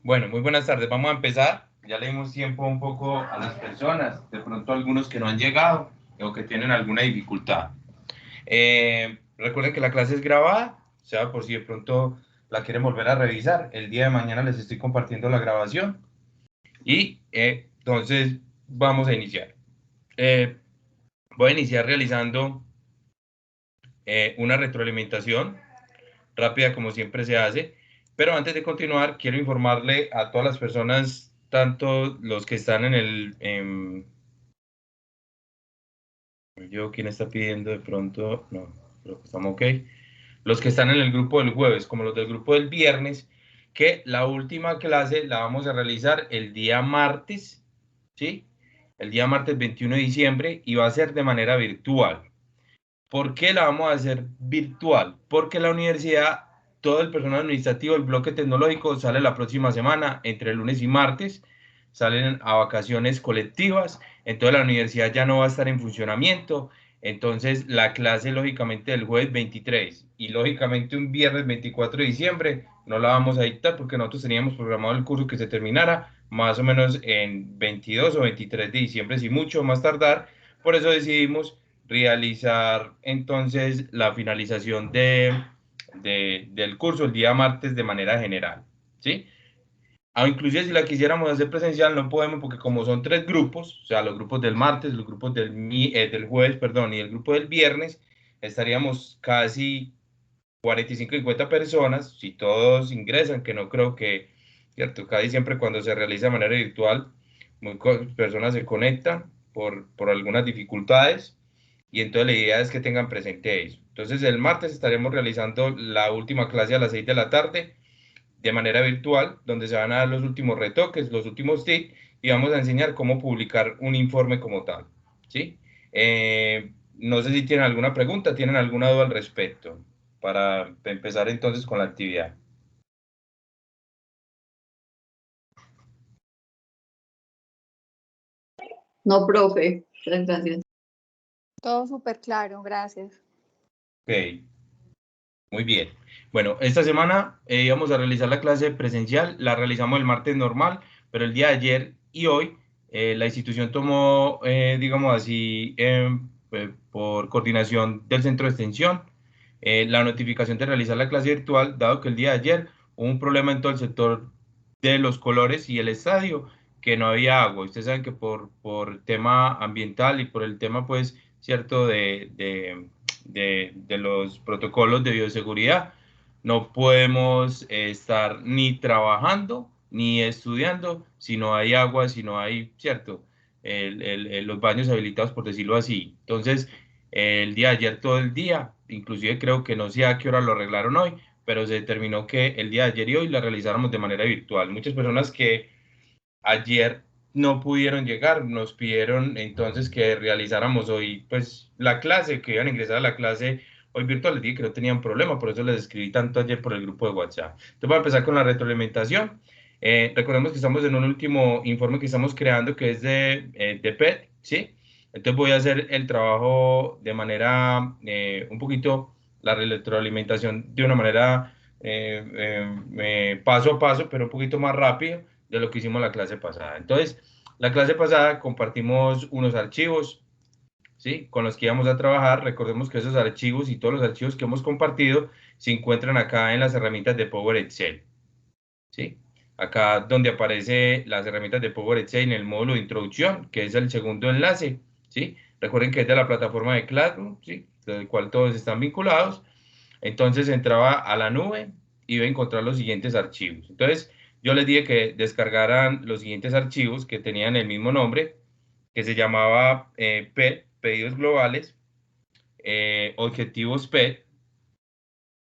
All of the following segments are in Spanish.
Bueno, muy buenas tardes. Vamos a empezar. Ya le dimos tiempo un poco a las personas, de pronto algunos que no han llegado o que tienen alguna dificultad. Recuerden que la clase es grabada, o sea, por si de pronto la quieren volver a revisar. El día de mañana les estoy compartiendo la grabación y entonces vamos a iniciar. Eh, Voy a iniciar realizando una retroalimentación rápida como siempre se hace. Pero antes de continuar, quiero informarle a todas las personas, tanto los que están en yo, ¿quién está pidiendo de pronto? No, creo que estamos ok. Los que están en el grupo del jueves, como los del grupo del viernes, que la última clase la vamos a realizar el día martes, ¿sí? El día martes 21 de diciembre y va a ser de manera virtual. ¿Por qué la vamos a hacer virtual? Porque la universidad, todo el personal administrativo, el bloque tecnológico sale la próxima semana, entre lunes y martes, salen a vacaciones colectivas, entonces la universidad ya no va a estar en funcionamiento, entonces la clase lógicamente del jueves 23 y lógicamente un viernes 24 de diciembre no la vamos a dictar porque nosotros teníamos programado el curso que se terminara más o menos en 22 o 23 de diciembre, si mucho más tardar, por eso decidimos realizar entonces la finalización del curso el día martes de manera general, ¿sí? O inclusive si la quisiéramos hacer presencial no podemos porque como son tres grupos, o sea, los grupos del martes, los grupos del jueves, perdón, y el grupo del viernes, estaríamos casi 45, 50 personas, si todos ingresan, que no creo que, cierto, casi siempre cuando se realiza de manera virtual, muchas personas se conectan por algunas dificultades y entonces la idea es que tengan presente eso. Entonces el martes estaremos realizando la última clase a las 6 de la tarde de manera virtual, donde se van a dar los últimos retoques, los últimos tips y vamos a enseñar cómo publicar un informe como tal, ¿sí? No sé si tienen alguna pregunta, tienen alguna duda al respecto para empezar entonces con la actividad. No, profe, muchas gracias. Todo súper claro, gracias. Ok, muy bien. Bueno, esta semana íbamos a realizar la clase presencial, la realizamos el martes normal, pero el día de ayer y hoy la institución tomó, digamos así, por coordinación del centro de extensión, la notificación de realizar la clase virtual, dado que el día de ayer hubo un problema en todo el sector de los colores y el estadio, que no había agua. Ustedes saben que por tema ambiental y por el tema, pues, cierto, de los protocolos de bioseguridad, no podemos estar ni trabajando ni estudiando si no hay agua, si no hay, cierto, los baños habilitados, por decirlo así. Entonces, el día de ayer todo el día, inclusive creo que no sé a qué hora lo arreglaron hoy, pero se determinó que el día de ayer y hoy la realizáramos de manera virtual. Muchas personas que ayer no pudieron llegar, nos pidieron entonces que realizáramos hoy pues la clase, que iban a ingresar a la clase hoy virtual, les dije que no tenían problema, por eso les escribí tanto ayer por el grupo de WhatsApp. Entonces voy a empezar con la retroalimentación. Recordemos que estamos en un último informe que estamos creando que es de PET, ¿sí? Entonces voy a hacer el trabajo de manera un poquito, la retroalimentación de una manera paso a paso, pero un poquito más rápido de lo que hicimos la clase pasada. Entonces, la clase pasada compartimos unos archivos, ¿sí? Con los que íbamos a trabajar. Recordemos que esos archivos y todos los archivos que hemos compartido se encuentran acá en las herramientas de Power Excel, ¿sí? Acá donde aparece las herramientas de Power Excel en el módulo de introducción, que es el segundo enlace, ¿sí? Recuerden que es de la plataforma de Classroom, ¿sí? Del cual todos están vinculados. Entonces entraba a la nube y iba a encontrar los siguientes archivos. Entonces yo les dije que descargaran los siguientes archivos que tenían el mismo nombre, que se llamaba PET, pedidos globales, objetivos PET,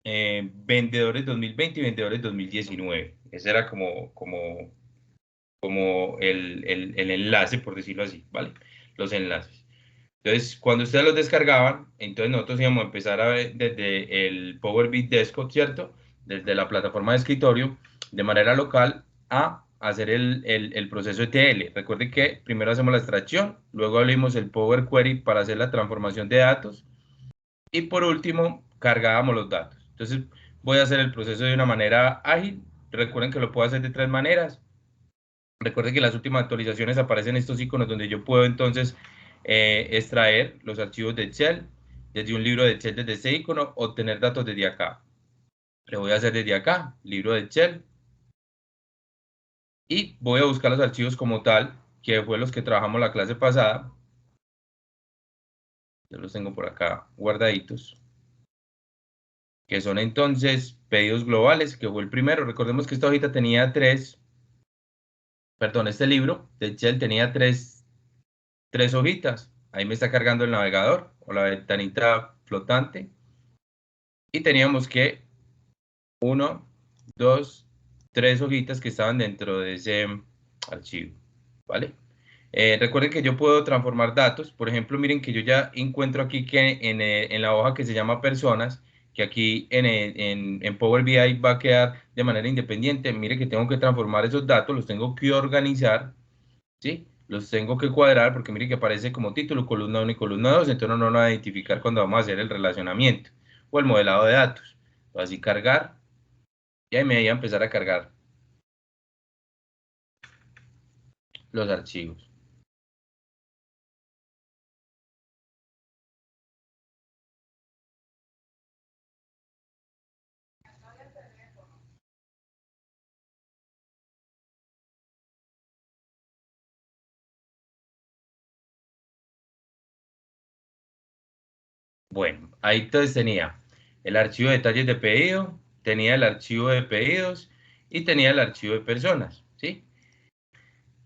vendedores 2020 y vendedores 2019. Ese era como el enlace, por decirlo así, ¿vale? Los enlaces. Entonces, cuando ustedes los descargaban, entonces nosotros íbamos a empezar a ver desde el Power BI Desktop, ¿cierto? Desde la plataforma de escritorio, de manera local, a hacer el proceso ETL. Recuerden que primero hacemos la extracción, luego abrimos el Power Query para hacer la transformación de datos y por último cargábamos los datos. Entonces, voy a hacer el proceso de una manera ágil, recuerden que lo puedo hacer de 3 maneras. Recuerden que en las últimas actualizaciones aparecen estos iconos donde yo puedo entonces extraer los archivos de Excel desde un libro de Excel desde este icono, obtener datos desde acá. Lo voy a hacer desde acá, libro de Excel. Y voy a buscar los archivos como tal, que fue los que trabajamos la clase pasada. Yo los tengo por acá guardaditos. Que son entonces pedidos globales, que fue el primero. Recordemos que esta hojita tenía este libro de Excel tenía tres hojitas. Ahí me está cargando el navegador o la ventanita flotante. Y teníamos que 1, 2, 3 hojitas que estaban dentro de ese archivo, ¿vale? Recuerden que yo puedo transformar datos. Por ejemplo, miren que yo ya encuentro aquí que en la hoja que se llama personas, que aquí en Power BI va a quedar de manera independiente. Miren que tengo que transformar esos datos, los tengo que organizar, ¿sí? Los tengo que cuadrar porque miren que aparece como título, columna 1 y columna 2, entonces no lo va a identificar cuando vamos a hacer el relacionamiento o el modelado de datos. Así cargar y ahí me voy a empezar a cargar los archivos. Bueno, ahí entonces tenía el archivo de detalles de pedido, tenía el archivo de pedidos y tenía el archivo de personas, ¿sí?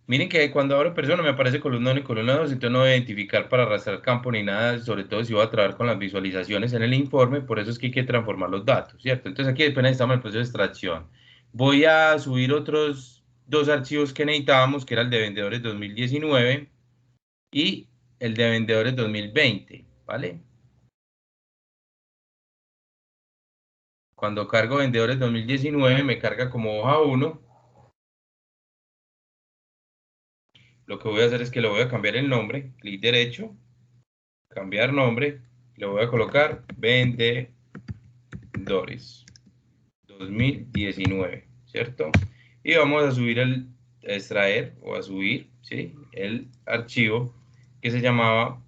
Miren que cuando abro persona me aparece columna 1 y columna 2, entonces no voy a identificar para arrastrar campo ni nada, sobre todo si voy a trabajar con las visualizaciones en el informe, por eso es que hay que transformar los datos, ¿cierto? Entonces aquí después necesitamos el proceso de extracción. Voy a subir otros 2 archivos que necesitábamos, que era el de vendedores 2019 y el de vendedores 2020, ¿vale? Cuando cargo vendedores 2019 me carga como hoja 1. Lo que voy a hacer es que le voy a cambiar el nombre, clic derecho, cambiar nombre, le voy a colocar vendedores 2019, ¿cierto? Y vamos a subir a extraer o a subir, ¿sí? El archivo que se llamaba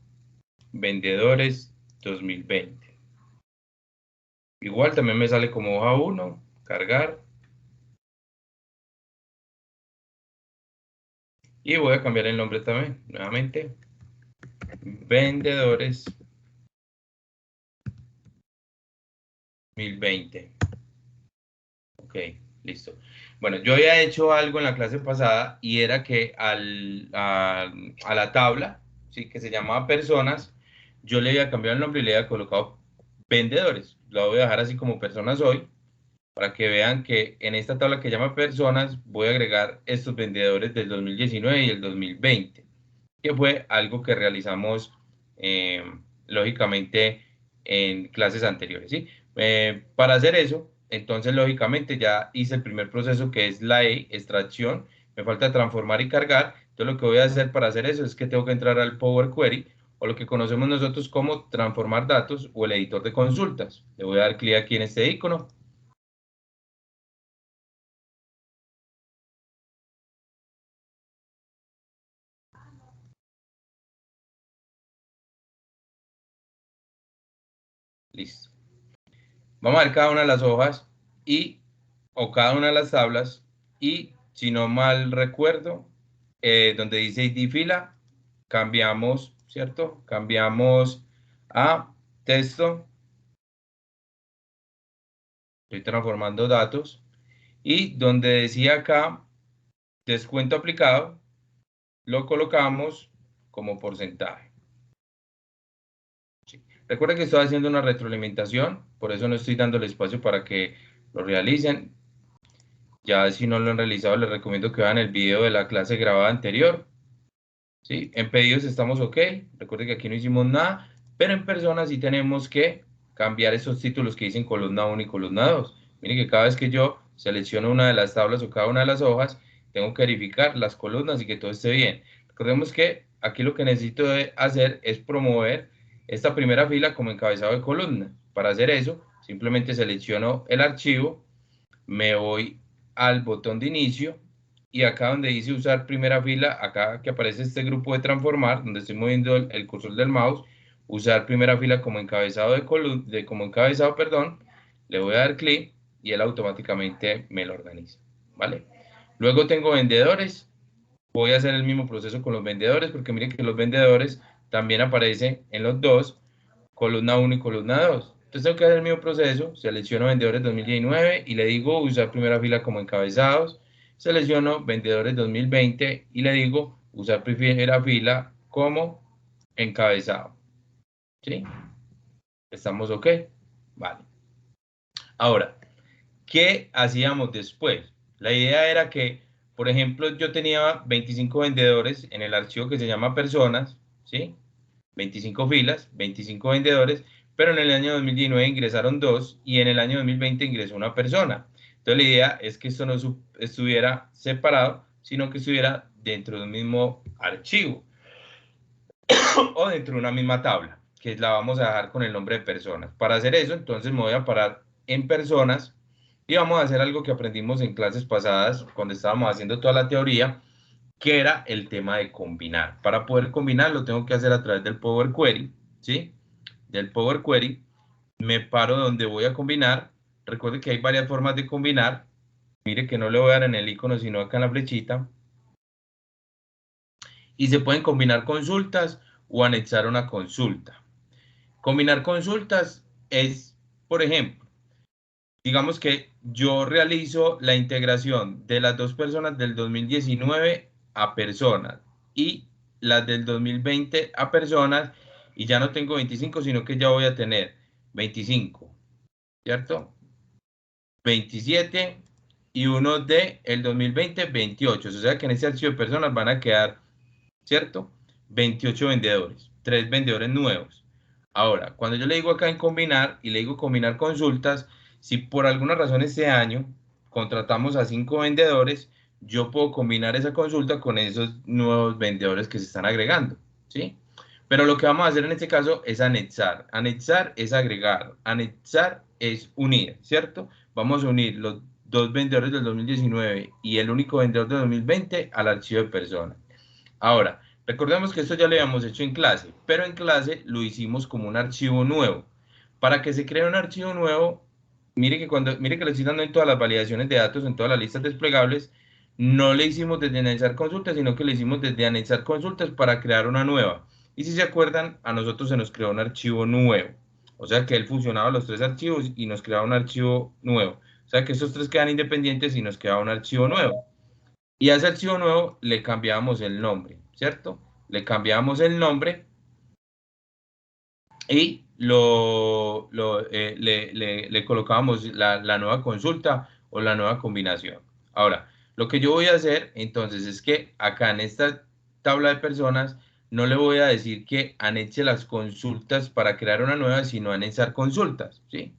vendedores 2020. Igual también me sale como hoja 1, cargar. Y voy a cambiar el nombre también, nuevamente, vendedores 2020. Ok, listo. Bueno, yo había hecho algo en la clase pasada y era que a la tabla, ¿sí? Que se llamaba personas, yo le había cambiado el nombre y le había colocado vendedores. Lo voy a dejar así como personas hoy, para que vean que en esta tabla que llama personas voy a agregar estos vendedores del 2019 y el 2020, que fue algo que realizamos lógicamente en clases anteriores, ¿sí? Para hacer eso, entonces lógicamente ya hice el primer proceso que es la extracción, me falta transformar y cargar, entonces lo que voy a hacer para hacer eso es que tengo que entrar al Power Query o lo que conocemos nosotros como transformar datos o el editor de consultas. Le voy a dar clic aquí en este icono. Listo. Vamos a ver cada una de las hojas o cada una de las tablas y si no mal recuerdo, donde dice ID fila, cambiamos, ¿cierto? Cambiamos a texto. Estoy transformando datos y donde decía acá descuento aplicado, lo colocamos como porcentaje. Sí. Recuerden que estoy haciendo una retroalimentación, por eso no estoy dando el espacio para que lo realicen. Ya si no lo han realizado, les recomiendo que vean el video de la clase grabada anterior. ¿Sí? En pedidos estamos ok. Recuerden que aquí no hicimos nada, pero en personas sí tenemos que cambiar esos títulos que dicen columna 1 y columna 2. Miren que cada vez que yo selecciono una de las tablas o cada una de las hojas, tengo que verificar las columnas y que todo esté bien. Recordemos que aquí lo que necesito hacer es promover esta primera fila como encabezado de columna. Para hacer eso, simplemente selecciono el archivo, me voy al botón de inicio y acá donde dice usar primera fila, acá que aparece este grupo de transformar, donde estoy moviendo el cursor del mouse, usar primera fila como encabezado perdón, le voy a dar clic y él automáticamente me lo organiza, ¿vale? Luego tengo vendedores, voy a hacer el mismo proceso con los vendedores, porque miren que los vendedores también aparecen en los dos, columna 1 y columna 2. Entonces tengo que hacer el mismo proceso, selecciono vendedores 2019 y le digo usar primera fila como encabezados, selecciono vendedores 2020 y le digo usar primera fila como encabezado. ¿Sí? ¿Estamos ok? Vale. Ahora, ¿qué hacíamos después? La idea era que, por ejemplo, yo tenía 25 vendedores en el archivo que se llama personas, ¿sí? 25 filas, 25 vendedores, pero en el año 2019 ingresaron 2 y en el año 2020 ingresó una persona. Entonces la idea es que esto no estuviera separado, sino que estuviera dentro de un mismo archivo o dentro de una misma tabla, que la vamos a dejar con el nombre de personas. Para hacer eso, entonces me voy a parar en personas y vamos a hacer algo que aprendimos en clases pasadas cuando estábamos haciendo toda la teoría, que era el tema de combinar. Para poder combinar lo tengo que hacer a través del Power Query, ¿sí? Del Power Query, me paro donde voy a combinar. Recuerde que hay varias formas de combinar. Mire que no le voy a dar en el icono, sino acá en la flechita. Y se pueden combinar consultas o anexar una consulta. Combinar consultas es, por ejemplo, digamos que yo realizo la integración de las dos personas del 2019 a personas y las del 2020 a personas y ya no tengo 25, sino que ya voy a tener 25, ¿cierto? 27 y uno de el 2020, 28. O sea que en este archivo de personas van a quedar, ¿cierto? 28 vendedores, 3 vendedores nuevos. Ahora, cuando yo le digo acá en combinar y le digo combinar consultas, si por alguna razón este año contratamos a 5 vendedores, yo puedo combinar esa consulta con esos nuevos vendedores que se están agregando, ¿sí? Pero lo que vamos a hacer en este caso es anexar. Anexar es agregar, anexar es unir, ¿cierto? Vamos a unir los dos vendedores del 2019 y el único vendedor del 2020 al archivo de personas. Ahora, recordemos que esto ya lo habíamos hecho en clase, pero en clase lo hicimos como un archivo nuevo. Para que se cree un archivo nuevo, mire que lo estoy dando en todas las validaciones de datos, en todas las listas desplegables, no le hicimos desde anexar consultas, sino que le hicimos desde anexar consultas para crear una nueva. Y si se acuerdan, a nosotros se nos creó un archivo nuevo. O sea que él funcionaba los tres archivos y nos creaba un archivo nuevo. O sea que esos tres quedan independientes y nos queda un archivo nuevo. Y a ese archivo nuevo le cambiamos el nombre, ¿cierto? Le cambiamos el nombre y le colocamos la nueva consulta o la nueva combinación. Ahora, lo que yo voy a hacer entonces es que acá en esta tabla de personas no le voy a decir que anexe las consultas para crear una nueva, sino anexar consultas, ¿sí?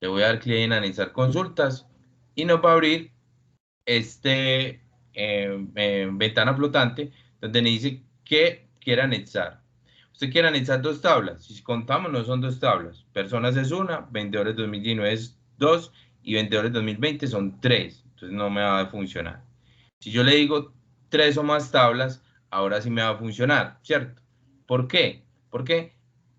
Le voy a dar clic en anexar consultas y nos va a abrir ventana flotante donde me dice que quiere anexar. Usted quiere anexar dos tablas. Si contamos, no son dos tablas. Personas es una, vendedores 2019 es dos y vendedores 2020 son tres. Entonces no me va a funcionar. Si yo le digo tres o más tablas, ahora sí me va a funcionar, ¿cierto? ¿Por qué? Porque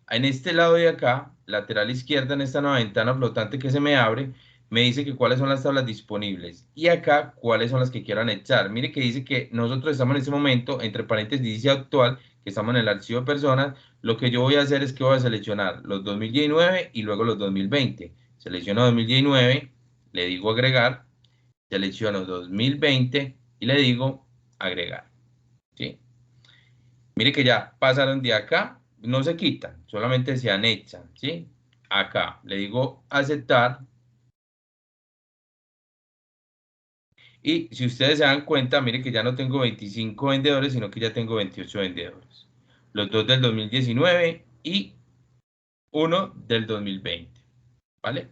en este lado de acá, lateral izquierda, en esta nueva ventana flotante que se me abre, me dice que cuáles son las tablas disponibles y acá cuáles son las que quiero anexar. Mire que dice que nosotros estamos en este momento, entre paréntesis dice actual, que estamos en el archivo de personas. Lo que yo voy a hacer es que voy a seleccionar los 2019 y luego los 2020. Selecciono 2019, le digo agregar, selecciono 2020 y le digo agregar, ¿sí? Mire que ya pasaron de acá, no se quitan, solamente se anexan, ¿sí? Acá le digo aceptar. Y si ustedes se dan cuenta, mire que ya no tengo 25 vendedores, sino que ya tengo 28 vendedores. Los dos del 2019 y uno del 2020, ¿vale?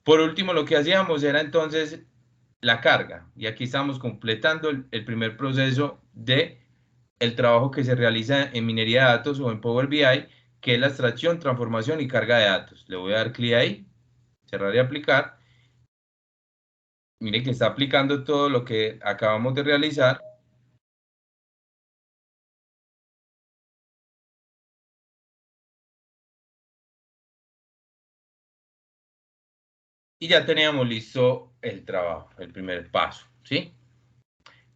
Por último, lo que hacíamos era entonces la carga. Y aquí estamos completando el primer proceso de el trabajo que se realiza en minería de datos o en Power BI, que es la extracción, transformación y carga de datos. Le voy a dar clic ahí, cerrar y aplicar. mire que está aplicando todo lo que acabamos de realizar. Y ya teníamos listo el trabajo, el primer paso, ¿sí?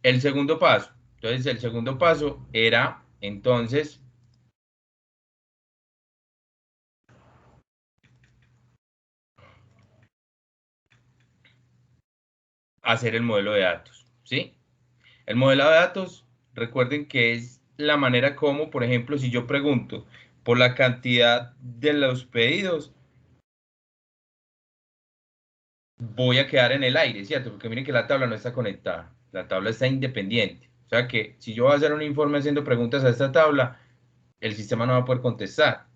El segundo paso. Entonces, el segundo paso era, entonces, hacer el modelo de datos, ¿sí? El modelo de datos, recuerden que es la manera como, por ejemplo, si yo pregunto por la cantidad de los pedidos, voy a quedar en el aire, ¿cierto? Porque miren que la tabla no está conectada, la tabla está independiente. O sea que si yo voy a hacer un informe haciendo preguntas a esta tabla, el sistema no va a poder contestar.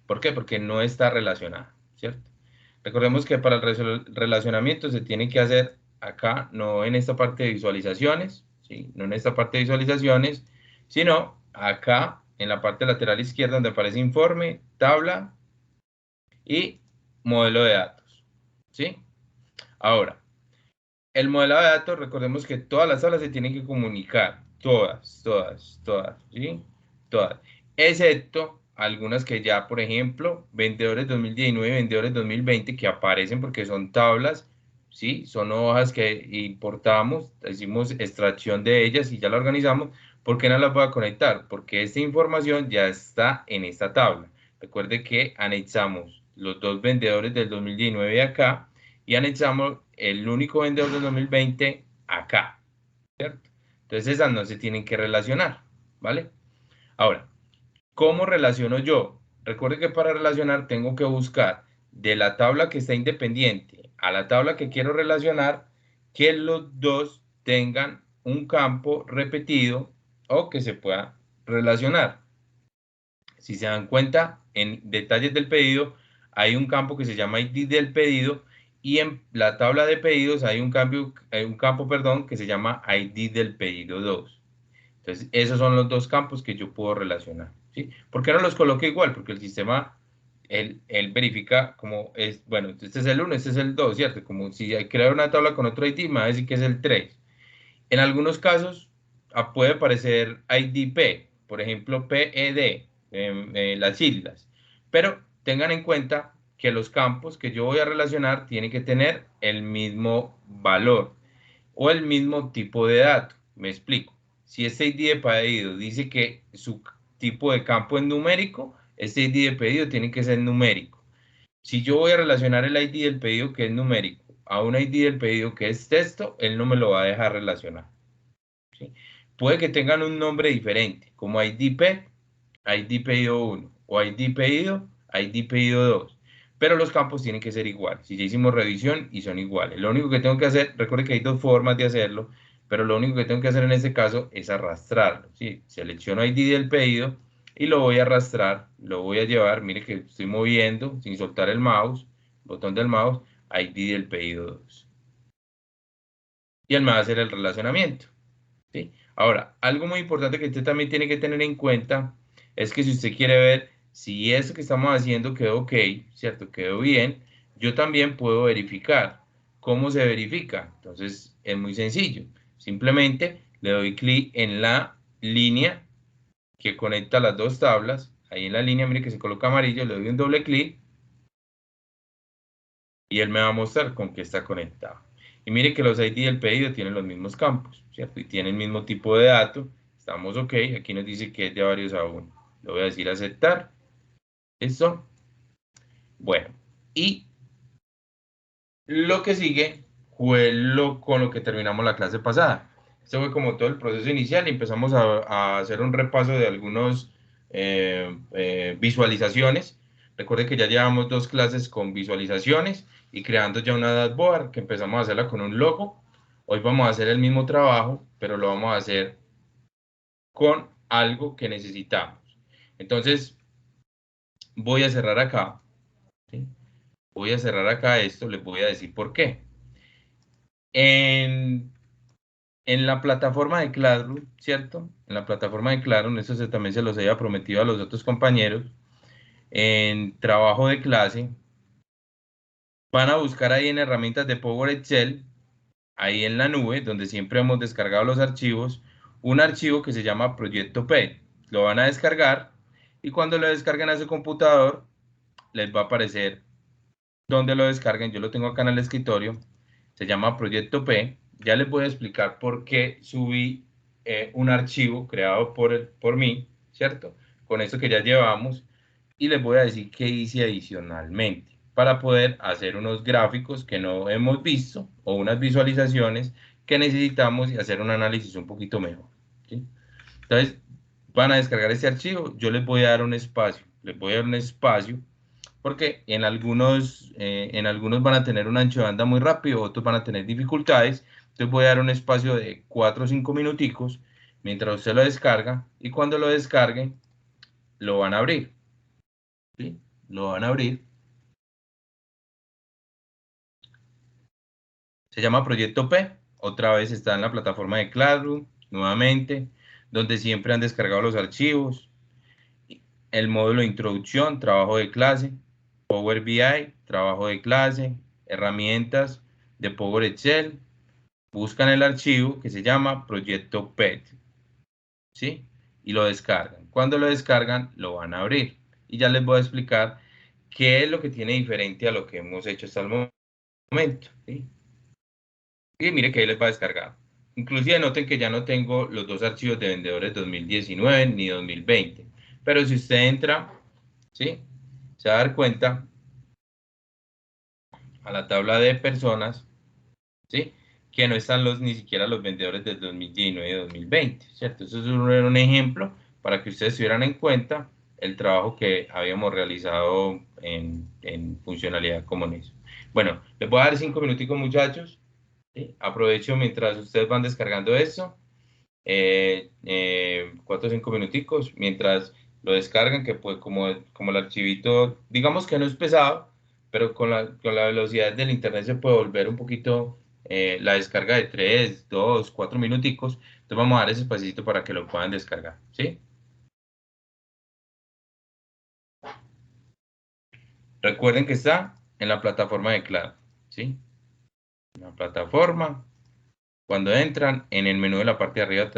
¿Por qué? Porque no está relacionada, ¿cierto? Recordemos que para el relacionamiento se tiene que hacer acá, no en esta parte de visualizaciones, ¿sí? No en esta parte de visualizaciones, sino acá en la parte lateral izquierda donde aparece informe, tabla y modelo de datos, ¿sí? Ahora, el modelo de datos, recordemos que todas las tablas se tienen que comunicar, todas, ¿sí? Todas, excepto algunas que ya, por ejemplo, vendedores 2019 y vendedores 2020 que aparecen porque son tablas, ¿sí? Son hojas que importamos, hicimos extracción de ellas y ya la organizamos. ¿Por qué no las voy a conectar? Porque esta información ya está en esta tabla. Recuerde que anexamos los dos vendedores del 2019 acá y anexamos el único vendedor del 2020 acá, ¿cierto? Entonces esas no se tienen que relacionar, ¿vale? Ahora, ¿cómo relaciono yo? Recuerde que para relacionar tengo que buscar de la tabla que está independiente a la tabla que quiero relacionar que los dos tengan un campo repetido o que se pueda relacionar. Si se dan cuenta, en detalles del pedido hay un campo que se llama ID del pedido y en la tabla de pedidos hay un campo, perdón, que se llama ID del pedido 2. Entonces, esos son los dos campos que yo puedo relacionar, ¿sí? ¿Por qué no los coloco igual? Porque el sistema, él verifica como es, bueno, este es el 1, este es el 2, ¿cierto? Como si hay que crear una tabla con otro ID, me va a decir que es el 3. En algunos casos puede aparecer IDP, por ejemplo PED, las siglas, pero tengan en cuenta que los campos que yo voy a relacionar tienen que tener el mismo valor o el mismo tipo de dato. Me explico. Si este ID de pedido dice que su tipo de campo es numérico, este ID de pedido tiene que ser numérico. Si yo voy a relacionar el ID del pedido que es numérico a un ID del pedido que es texto, él no me lo va a dejar relacionar, ¿sí? Puede que tengan un nombre diferente, como IDP, ID pedido 1 o ID pedido, ID pedido 2. Pero los campos tienen que ser iguales. Si ya hicimos revisión y son iguales. Lo único que tengo que hacer, recuerde que hay dos formas de hacerlo, pero lo único que tengo que hacer en este caso es arrastrarlo, ¿sí? Selecciono ID del pedido y lo voy a arrastrar, lo voy a llevar, mire que estoy moviendo sin soltar el mouse, botón del mouse, ID del pedido 2. Y él me va a hacer el relacionamiento, ¿sí? Ahora, algo muy importante que usted también tiene que tener en cuenta es que si usted quiere ver si eso que estamos haciendo quedó ok, ¿cierto? Quedó bien, yo también puedo verificar. ¿Cómo se verifica? Entonces, es muy sencillo. Simplemente le doy clic en la línea que conecta las dos tablas. Ahí en la línea, mire que se coloca amarillo, le doy un doble clic y él me va a mostrar con qué está conectado. Y mire que los ID del pedido tienen los mismos campos, ¿cierto? Y tienen el mismo tipo de dato. Estamos ok. Aquí nos dice que es de varios a uno. Le voy a decir aceptar. ¿Listo? Bueno. Y lo que sigue fue con lo que terminamos la clase pasada. Este fue como todo el proceso inicial y empezamos a hacer un repaso de algunos visualizaciones. Recuerde que ya llevamos dos clases con visualizaciones y creando ya una dashboard que empezamos a hacerla con un logo. Hoy vamos a hacer el mismo trabajo, pero lo vamos a hacer con algo que necesitamos. Entonces, voy a cerrar acá, ¿sí? Voy a cerrar acá esto, les voy a decir por qué. En, en la plataforma de Classroom, ¿cierto? En la plataforma de Classroom, eso también se los había prometido a los otros compañeros, en trabajo de clase, van a buscar ahí en herramientas de Power Excel ahí en la nube, donde siempre hemos descargado los archivos, un archivo que se llama Proyecto P. Lo van a descargar y cuando lo descarguen a su computador, les va a aparecer donde lo descarguen. Yo lo tengo acá en el escritorio. Se llama Proyecto P. Ya les voy a explicar por qué subí un archivo creado por mí, ¿cierto? Con esto que ya llevamos. Y les voy a decir qué hice adicionalmente para poder hacer unos gráficos que no hemos visto o unas visualizaciones que necesitamos y hacer un análisis un poquito mejor, ¿sí? Entonces, van a descargar este archivo. Yo les voy a dar un espacio. Les voy a dar un espacio porque en algunos van a tener un ancho de banda muy rápido, otros van a tener dificultades. Entonces voy a dar un espacio de 4 o 5 minuticos mientras usted lo descarga y cuando lo descargue lo van a abrir, ¿sí? Lo van a abrir. Se llama Proyecto P. Otra vez está en la plataforma de Classroom, nuevamente, donde siempre han descargado los archivos. El módulo de introducción, trabajo de clase, Power BI, trabajo de clase, herramientas de Power Excel. Buscan el archivo que se llama Proyecto PET, ¿sí? Y lo descargan. Cuando lo descargan, lo van a abrir. Y ya les voy a explicar qué es lo que tiene diferente a lo que hemos hecho hasta el momento, ¿sí? Y mire que ahí les va a descargar. Inclusive noten que ya no tengo los dos archivos de vendedores 2019 ni 2020. Pero si usted entra, ¿sí? Se va a dar cuenta a la tabla de personas, ¿sí? Que no están ni siquiera los vendedores del 2019 y 2020, ¿cierto? Eso es un ejemplo para que ustedes tuvieran en cuenta el trabajo que habíamos realizado en funcionalidad como en eso. Bueno, les voy a dar 5 minuticos, muchachos, ¿sí? Aprovecho mientras ustedes van descargando esto, 4 o 5 minuticos, mientras lo descargan, que pues como el archivito, digamos que no es pesado, pero con la velocidad del internet se puede volver un poquito la descarga de 3 2 4 minuticos. Entonces vamos a dar ese espacito para que lo puedan descargar, ¿sí? Recuerden que está en la plataforma de Claro, ¿sí? En la plataforma. Cuando entran en el menú de la parte de arriba,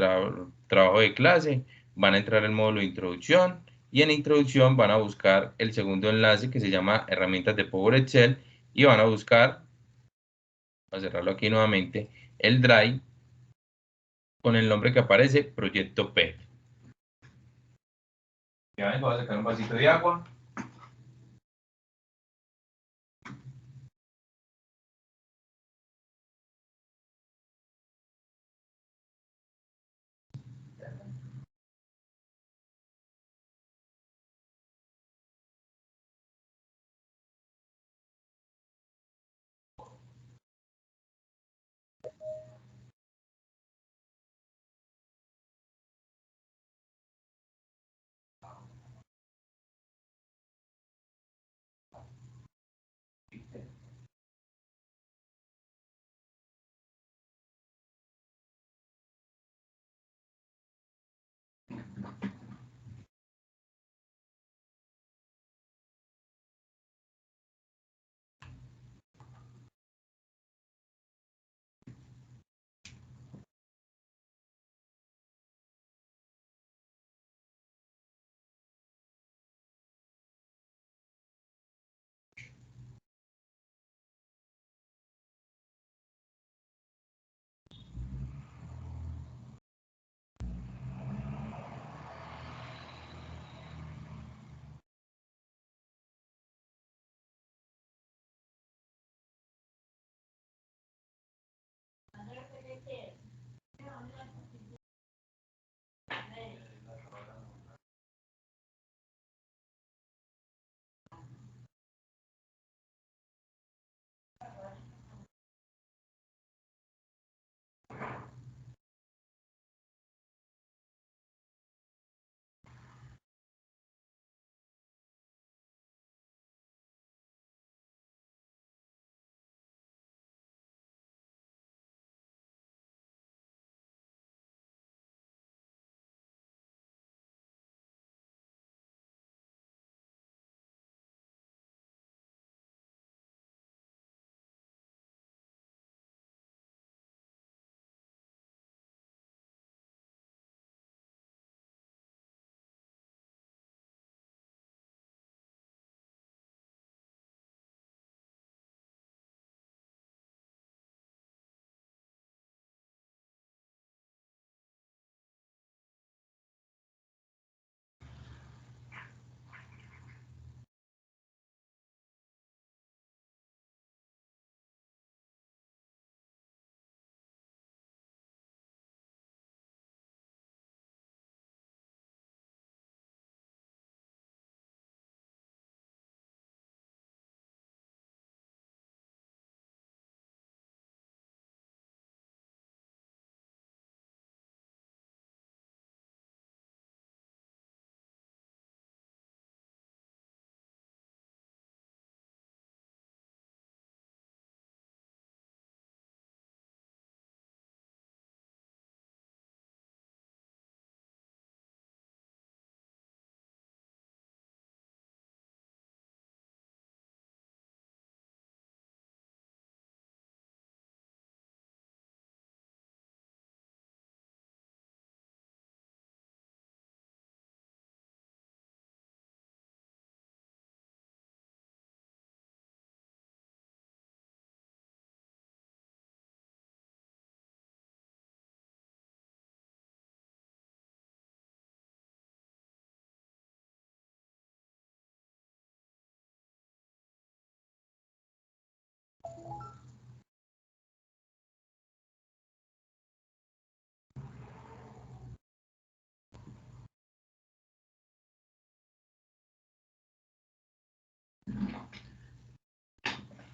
trabajo de clase, van a entrar al módulo de introducción y en introducción van a buscar el segundo enlace que se llama herramientas de Power Excel y van a buscar, a cerrarlo aquí nuevamente, el Drive con el nombre que aparece, Proyecto P. Ya ven, voy a sacar un vasito de agua.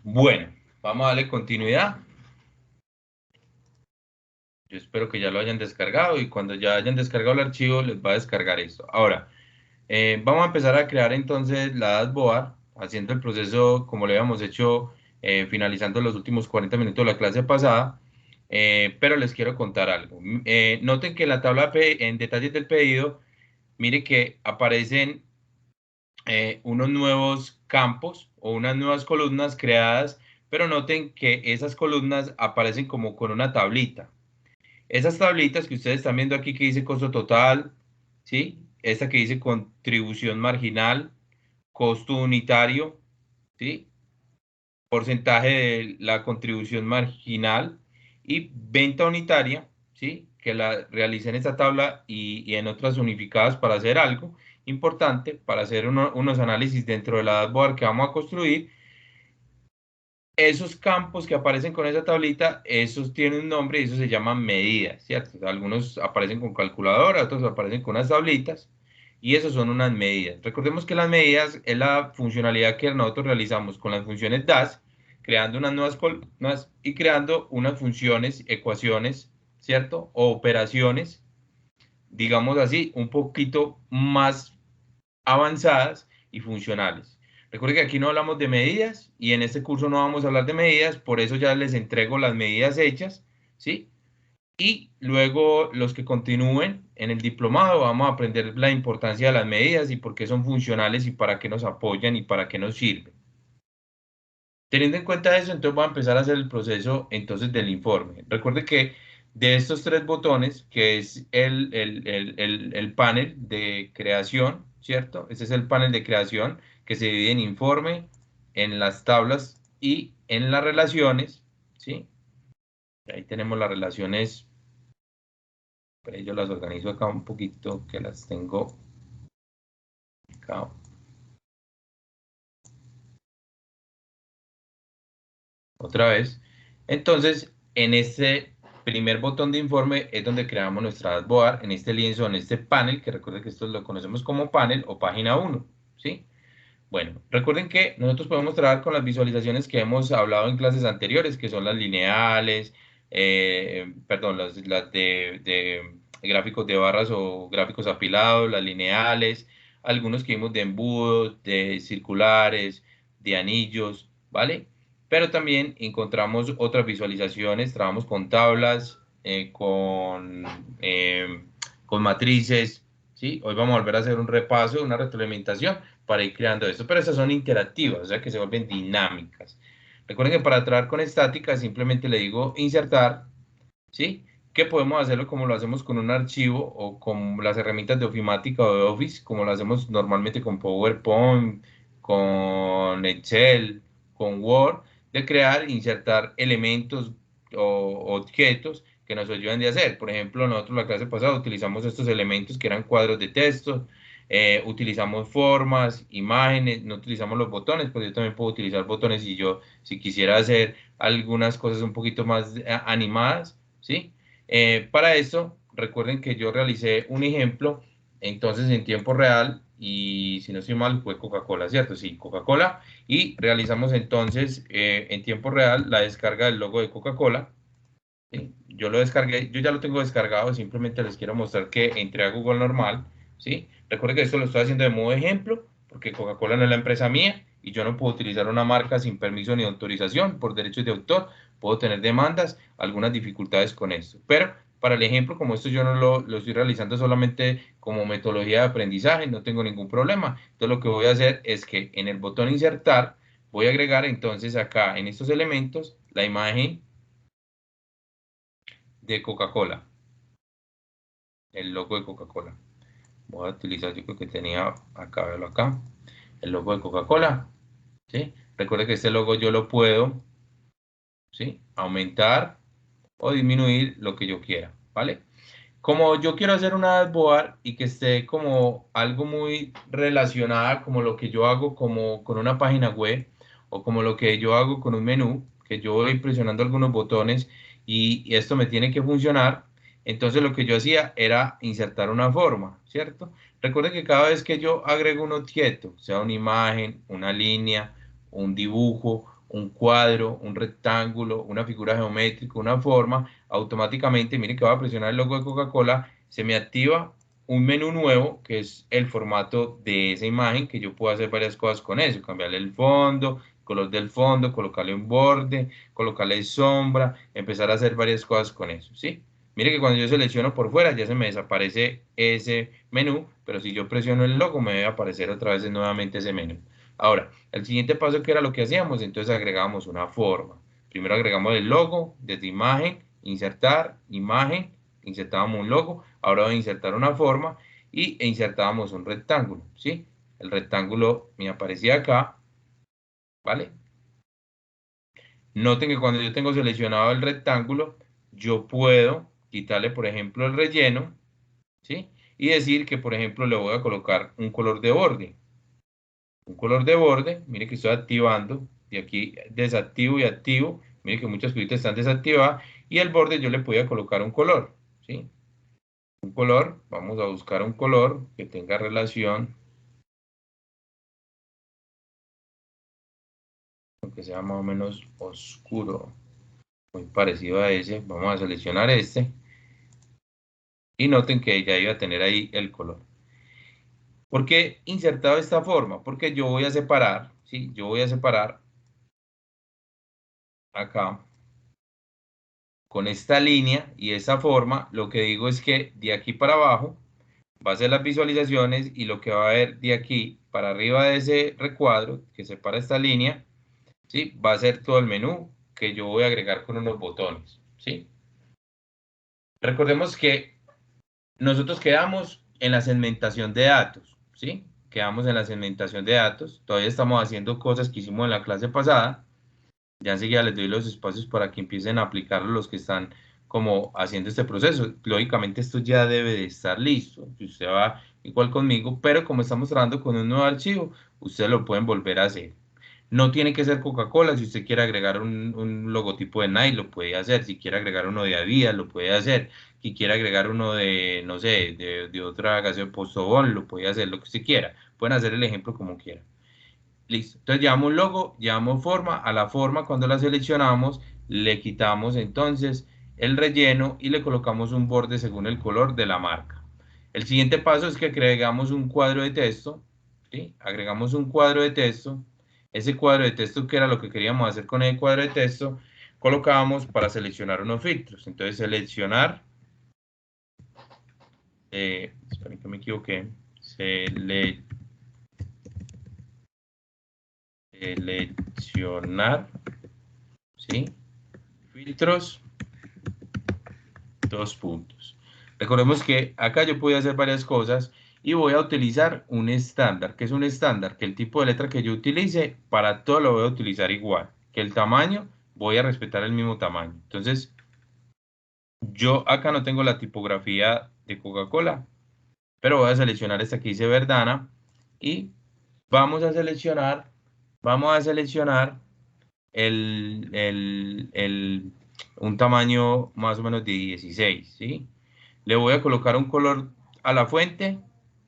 Bueno, vamos a darle continuidad. Yo espero que ya lo hayan descargado y cuando ya hayan descargado el archivo les va a descargar esto. Ahora, vamos a empezar a crear entonces la dashboard, haciendo el proceso como lo habíamos hecho, finalizando los últimos 40 minutos de la clase pasada, pero les quiero contar algo. Noten que en la tabla en detalles del pedido, mire que aparecen unos nuevos campos o unas nuevas columnas creadas, pero noten que esas columnas aparecen como con una tablita. Esas tablitas que ustedes están viendo aquí que dice costo total, ¿sí? Esta que dice contribución marginal, costo unitario, ¿sí? Porcentaje de la contribución marginal y venta unitaria, ¿sí? Que la realicé en esta tabla y en otras unificadas para hacer algo importante, para hacer unos análisis dentro de la dashboard que vamos a construir. Esos campos que aparecen con esa tablita, esos tienen un nombre y eso se llaman medidas, ¿cierto? Algunos aparecen con calculadora, otros aparecen con unas tablitas y esos son unas medidas. Recordemos que las medidas es la funcionalidad que nosotros realizamos con las funciones DAS, creando unas nuevas columnas y creando unas funciones, ecuaciones, ¿cierto? O operaciones, digamos así, un poquito más avanzadas y funcionales. Recuerden que aquí no hablamos de medidas y en este curso no vamos a hablar de medidas, por eso ya les entrego las medidas hechas, ¿sí? Y luego los que continúen en el diplomado vamos a aprender la importancia de las medidas y por qué son funcionales y para qué nos apoyan y para qué nos sirven. Teniendo en cuenta eso, entonces voy a empezar a hacer el proceso entonces del informe. Recuerde que de estos tres botones, que es el panel de creación, ¿cierto? Ese es el panel de creación que se divide en informe, en las tablas y en las relaciones, ¿sí? Ahí tenemos las relaciones, pero yo las organizo acá un poquito, que las tengo acá. Otra vez. Entonces, en este primer botón de informe es donde creamos nuestra dashboard, en este lienzo, en este panel, que recuerden que esto lo conocemos como panel o página 1, ¿sí? Bueno, recuerden que nosotros podemos trabajar con las visualizaciones que hemos hablado en clases anteriores, que son las lineales, perdón, las de gráficos de barras o gráficos apilados, las lineales, algunos que vimos de embudos, de circulares, de anillos, ¿vale? Pero también encontramos otras visualizaciones, trabajamos con tablas, con matrices, ¿sí? Hoy vamos a volver a hacer un repaso, una retroalimentación para ir creando esto, pero esas son interactivas, o sea que se vuelven dinámicas. Recuerden que para trabajar con estática simplemente le digo insertar, ¿sí? Que podemos hacerlo como lo hacemos con un archivo o con las herramientas de ofimática o de Office, como lo hacemos normalmente con PowerPoint, con Excel, con Word, de crear, insertar elementos o objetos que nos ayuden de hacer. Por ejemplo, nosotros la clase pasada utilizamos estos elementos que eran cuadros de texto, utilizamos formas, imágenes, no utilizamos los botones, pues yo también puedo utilizar botones y yo, si quisiera hacer algunas cosas un poquito más animadas, ¿sí? Para esto, recuerden que yo realicé un ejemplo, entonces en tiempo real, y si no estoy mal, fue Coca-Cola, ¿cierto? Sí, Coca-Cola, y realizamos entonces en tiempo real la descarga del logo de Coca-Cola. ¿Sí? Yo lo descargué, yo ya lo tengo descargado, simplemente les quiero mostrar que entré a Google normal, ¿sí? Recuerden que esto lo estoy haciendo de modo ejemplo, porque Coca-Cola no es la empresa mía y yo no puedo utilizar una marca sin permiso ni autorización por derechos de autor, puedo tener demandas, algunas dificultades con esto, pero para el ejemplo, como esto yo no lo estoy realizando solamente como metodología de aprendizaje, no tengo ningún problema. Entonces lo que voy a hacer es que en el botón insertar voy a agregar entonces acá en estos elementos la imagen de Coca-Cola, el logo de Coca-Cola. Voy a utilizar, yo creo que tenía acá, verlo acá, el logo de Coca-Cola, ¿sí? Recuerde que este logo yo lo puedo, ¿sí? Aumentar o disminuir lo que yo quiera, ¿vale? Como yo quiero hacer una dashboard y que esté como algo muy relacionada como lo que yo hago como con una página web o como lo que yo hago con un menú, que yo voy presionando algunos botones y esto me tiene que funcionar, Entonces lo que yo hacía era insertar una forma, ¿cierto? Recuerden que cada vez que yo agrego un objeto, sea una imagen, una línea, un dibujo, un cuadro, un rectángulo, una figura geométrica, una forma, automáticamente, miren que voy a presionar el logo de Coca-Cola, se me activa un menú nuevo que es el formato de esa imagen, que yo puedo hacer varias cosas con eso, cambiarle el fondo, color del fondo, colocarle un borde, colocarle sombra, empezar a hacer varias cosas con eso, ¿sí? Mire que cuando yo selecciono por fuera ya se me desaparece ese menú, pero si yo presiono el logo me debe aparecer otra vez nuevamente ese menú. Ahora, el siguiente paso que era lo que hacíamos, entonces agregamos una forma. Primero agregamos el logo, desde imagen, insertar, imagen, insertábamos un logo, ahora voy a insertar una forma e insertábamos un rectángulo, ¿sí? El rectángulo me aparecía acá, ¿vale? Noten que cuando yo tengo seleccionado el rectángulo, yo puedo quitarle, por ejemplo, el relleno, ¿sí? Y decir que, por ejemplo, le voy a colocar un color de borde. Un color de borde, mire que estoy activando, y aquí desactivo y activo, mire que muchas cositas están desactivadas, y el borde yo le podía colocar un color, ¿sí? Un color, vamos a buscar un color que tenga relación, aunque sea más o menos oscuro, muy parecido a ese, vamos a seleccionar este, y noten que ya iba a tener ahí el color. ¿Por qué insertado de esta forma? Porque yo voy a separar, ¿sí? Yo voy a separar acá con esta línea y esa forma. Lo que digo es que de aquí para abajo va a ser las visualizaciones y lo que va a haber de aquí para arriba de ese recuadro que separa esta línea, ¿sí? Va a ser todo el menú que yo voy a agregar con unos botones, ¿sí? Recordemos que nosotros quedamos en la segmentación de datos, ¿sí? Quedamos en la segmentación de datos. Todavía estamos haciendo cosas que hicimos en la clase pasada. Ya enseguida les doy los espacios para que empiecen a aplicarlo los que están como haciendo este proceso. Lógicamente esto ya debe de estar listo. Si usted va igual conmigo, pero como estamos trabajando con un nuevo archivo, ustedes lo pueden volver a hacer. No tiene que ser Coca-Cola. Si usted quiere agregar un logotipo de Nike, lo puede hacer. Si quiere agregar uno de Adidas, lo puede hacer. Si quiere agregar uno de, no sé, de otra gaseosa de Postobón, lo puede hacer lo que usted quiera. Pueden hacer el ejemplo como quiera. Listo. Entonces llevamos logo, llevamos forma. A la forma, cuando la seleccionamos, le quitamos entonces el relleno y le colocamos un borde según el color de la marca. El siguiente paso es que agregamos un cuadro de texto, ¿sí? Agregamos un cuadro de texto. Ese cuadro de texto, que era lo que queríamos hacer con el cuadro de texto, colocábamos para seleccionar unos filtros. Entonces seleccionar, esperen que me equivoqué, seleccionar, ¿sí? Filtros, dos puntos. Recordemos que acá yo puedo hacer varias cosas y voy a utilizar un estándar. ¿Qué es un estándar? Que el tipo de letra que yo utilice, para todo lo voy a utilizar igual. Que el tamaño, voy a respetar el mismo tamaño. Entonces, yo acá no tengo la tipografía de Coca-Cola, pero voy a seleccionar esta que dice Verdana y vamos a seleccionar, un tamaño más o menos de 16, ¿sí? Le voy a colocar un color a la fuente.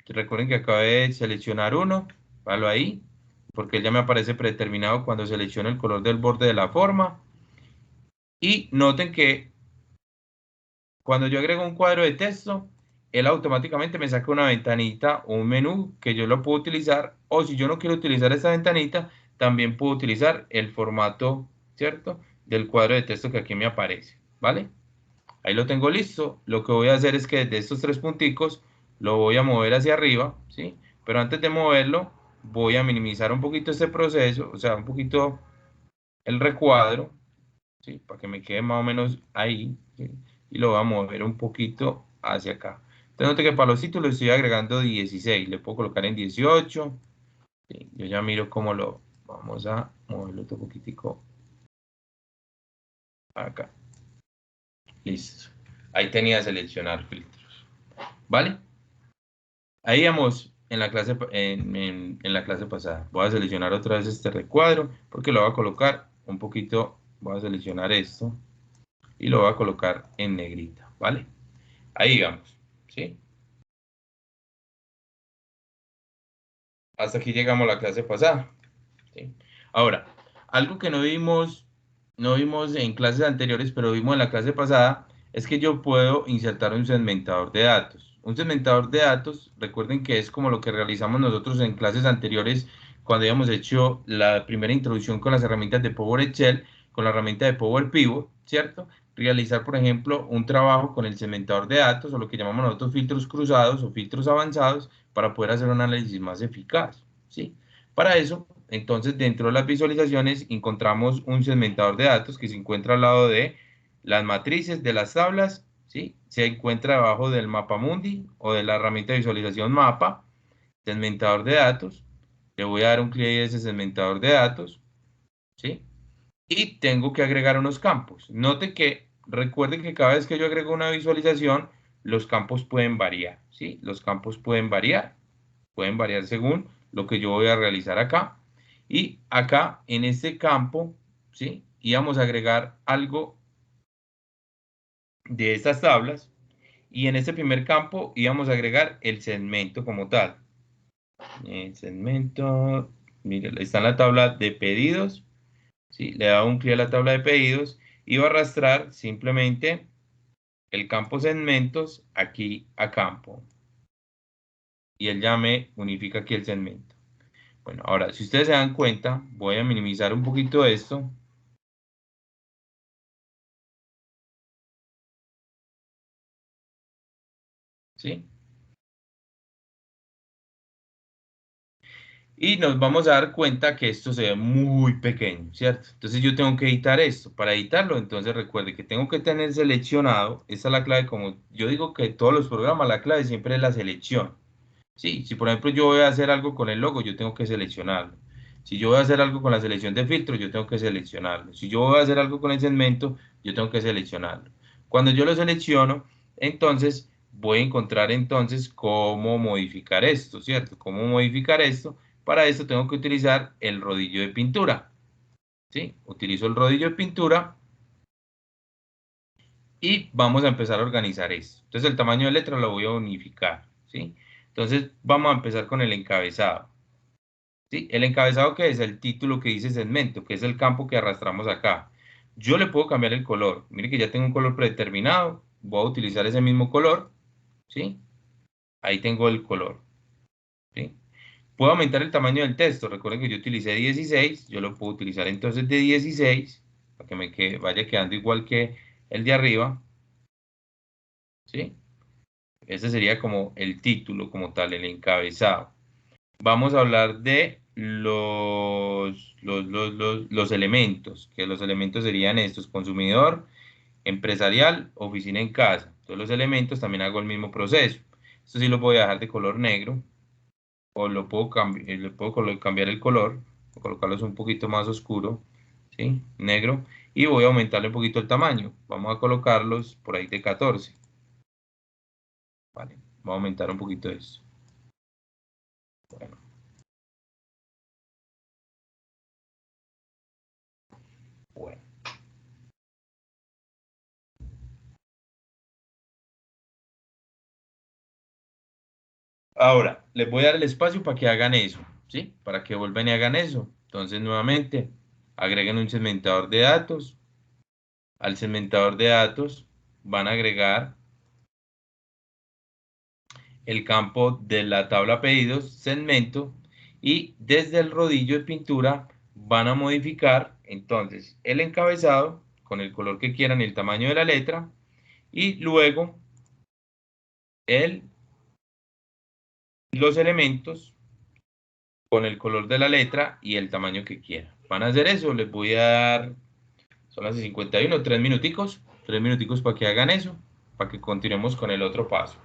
Recuerden que acabé de seleccionar uno, palo ahí, porque ya me aparece predeterminado cuando selecciono el color del borde de la forma. Y noten que cuando yo agrego un cuadro de texto, él automáticamente me saca una ventanita o un menú que yo lo puedo utilizar, o si yo no quiero utilizar esa ventanita, también puedo utilizar el formato, ¿cierto?, del cuadro de texto que aquí me aparece, ¿vale? Ahí lo tengo listo. Lo que voy a hacer es que desde estos tres punticos lo voy a mover hacia arriba, ¿sí? Pero antes de moverlo, voy a minimizar un poquito este proceso, o sea, un poquito el recuadro, ¿sí? Para que me quede más o menos ahí, ¿sí? Y lo voy a mover un poquito hacia acá. Entonces, note que para los títulos estoy agregando 16. Le puedo colocar en 18. ¿Sí? Yo ya miro cómo lo vamos a moverlo otro poquitico acá. Listo. Ahí tenía seleccionar filtros. ¿Vale? Ahí vamos en la clase, en la clase pasada. Voy a seleccionar otra vez este recuadro porque lo voy a colocar un poquito. Voy a seleccionar esto y lo voy a colocar en negrita, ¿vale? Ahí vamos, ¿sí? Hasta aquí llegamos a la clase pasada, ¿sí? Ahora, algo que no vimos en clases anteriores, pero vimos en la clase pasada, es que yo puedo insertar un segmentador de datos. Un segmentador de datos, recuerden que es como lo que realizamos nosotros en clases anteriores cuando habíamos hecho la primera introducción con las herramientas de Power Excel, con la herramienta de Power Pivot, ¿cierto? Realizar, por ejemplo, un trabajo con el segmentador de datos o lo que llamamos nosotros filtros cruzados o filtros avanzados para poder hacer un análisis más eficaz, ¿sí? Para eso, entonces, dentro de las visualizaciones encontramos un segmentador de datos que se encuentra al lado de las matrices de las tablas, ¿sí? Se encuentra debajo del mapa mundi o de la herramienta de visualización mapa, segmentador de datos. Le voy a dar un clic a ese segmentador de datos, ¿sí? Y tengo que agregar unos campos. Note que, recuerde que cada vez que yo agrego una visualización, los campos pueden variar, ¿sí? Los campos pueden variar según lo que yo voy a realizar acá. Y acá, en este campo, ¿sí? Íbamos a agregar algo de estas tablas. Y en este primer campo íbamos a agregar el segmento como tal. El segmento, mire, está en la tabla de pedidos. ¿Sí? Le da un clic a la tabla de pedidos y va a arrastrar simplemente el campo segmentos aquí a campo. Y él ya me unifica aquí el segmento. Bueno, ahora, si ustedes se dan cuenta, voy a minimizar un poquito esto. ¿Sí? Y nos vamos a dar cuenta que esto se ve muy pequeño, ¿cierto? Entonces yo tengo que editar esto. Para editarlo, entonces recuerde que tengo que tener seleccionado, esta es la clave, como yo digo que todos los programas, la clave siempre es la selección. Sí, si por ejemplo yo voy a hacer algo con el logo, yo tengo que seleccionarlo. Si yo voy a hacer algo con la selección de filtros, yo tengo que seleccionarlo. Si yo voy a hacer algo con el segmento, yo tengo que seleccionarlo. Cuando yo lo selecciono, entonces voy a encontrar entonces cómo modificar esto, ¿cierto? Cómo modificar esto. Para esto tengo que utilizar el rodillo de pintura, ¿sí? Utilizo el rodillo de pintura y vamos a empezar a organizar esto. Entonces el tamaño de letra lo voy a unificar, ¿sí? Entonces vamos a empezar con el encabezado. ¿Sí? El encabezado que es el título que dice segmento, que es el campo que arrastramos acá. Yo le puedo cambiar el color. Mire que ya tengo un color predeterminado. Voy a utilizar ese mismo color. ¿Sí? Ahí tengo el color. ¿Sí? Puedo aumentar el tamaño del texto. Recuerden que yo utilicé 16. Yo lo puedo utilizar entonces de 16 para que vaya quedando igual que el de arriba. ¿Sí? Ese sería como el título, como tal, el encabezado. Vamos a hablar de los elementos, que los elementos serían estos: consumidor, empresarial, oficina en casa. Entonces los elementos también hago el mismo proceso. Esto sí lo voy a dejar de color negro, o lo puedo cambiar el color, o colocarlos un poquito más oscuro, ¿sí? Negro, y voy a aumentarle un poquito el tamaño. Vamos a colocarlos por ahí de 14. Vale, voy a aumentar un poquito eso. Bueno, bueno. Ahora, les voy a dar el espacio para que hagan eso, ¿sí? Para que vuelvan y hagan eso. Entonces, nuevamente, agreguen un segmentador de datos. Al segmentador de datos van a agregar el campo de la tabla pedidos, segmento, y desde el rodillo de pintura van a modificar entonces el encabezado con el color que quieran y el tamaño de la letra, y luego el, los elementos con el color de la letra y el tamaño que quieran. Van a hacer eso, les voy a dar, son las 51, 3 minuticos para que hagan eso, para que continuemos con el otro paso.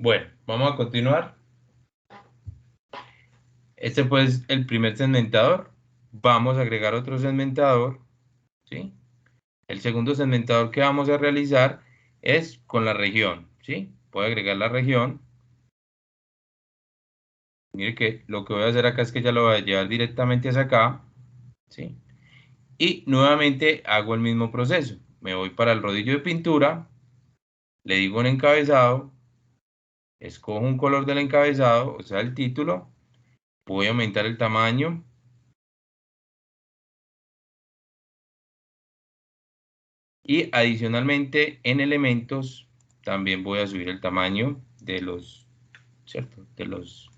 Bueno, vamos a continuar. Este pues el primer segmentador. Vamos a agregar otro segmentador, ¿sí? El segundo segmentador que vamos a realizar es con la región, ¿sí? Voy a agregar la región. Mire que lo que voy a hacer acá es que ya lo voy a llevar directamente hacia acá, ¿sí? Y nuevamente hago el mismo proceso. Me voy para el rodillo de pintura, le digo un encabezado, escojo un color del encabezado, o sea, el título, voy a aumentar el tamaño y adicionalmente en elementos también voy a subir el tamaño de los, ¿cierto? De los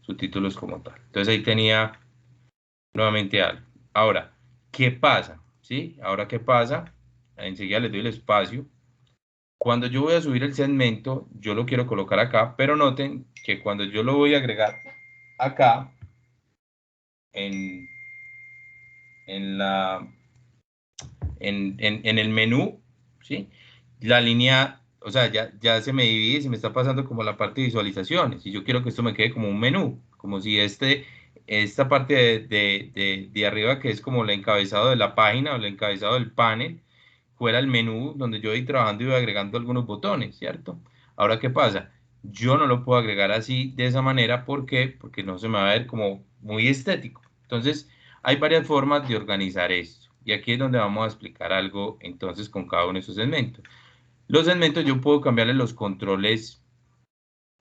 subtítulos como tal. Entonces ahí tenía nuevamente algo. Ahora, ¿qué pasa? ¿Sí? Ahora, ¿qué pasa? Enseguida le doy el espacio. Cuando yo voy a subir el segmento, yo lo quiero colocar acá, pero noten que cuando yo lo voy a agregar acá, en, en la, en el menú, ¿sí? La línea, o sea, ya se me divide, se me está pasando como la parte de visualizaciones, y yo quiero que esto me quede como un menú, como si esta parte de arriba, que es como el encabezado de la página o el encabezado del panel, fuera el menú donde yo voy trabajando y voy agregando algunos botones, ¿cierto? Ahora, ¿qué pasa? Yo no lo puedo agregar así de esa manera, ¿por qué? Porque no se me va a ver como muy estético. Entonces, hay varias formas de organizar esto. Y aquí es donde vamos a explicar algo entonces con cada uno de esos segmentos. Los segmentos yo puedo cambiarle los controles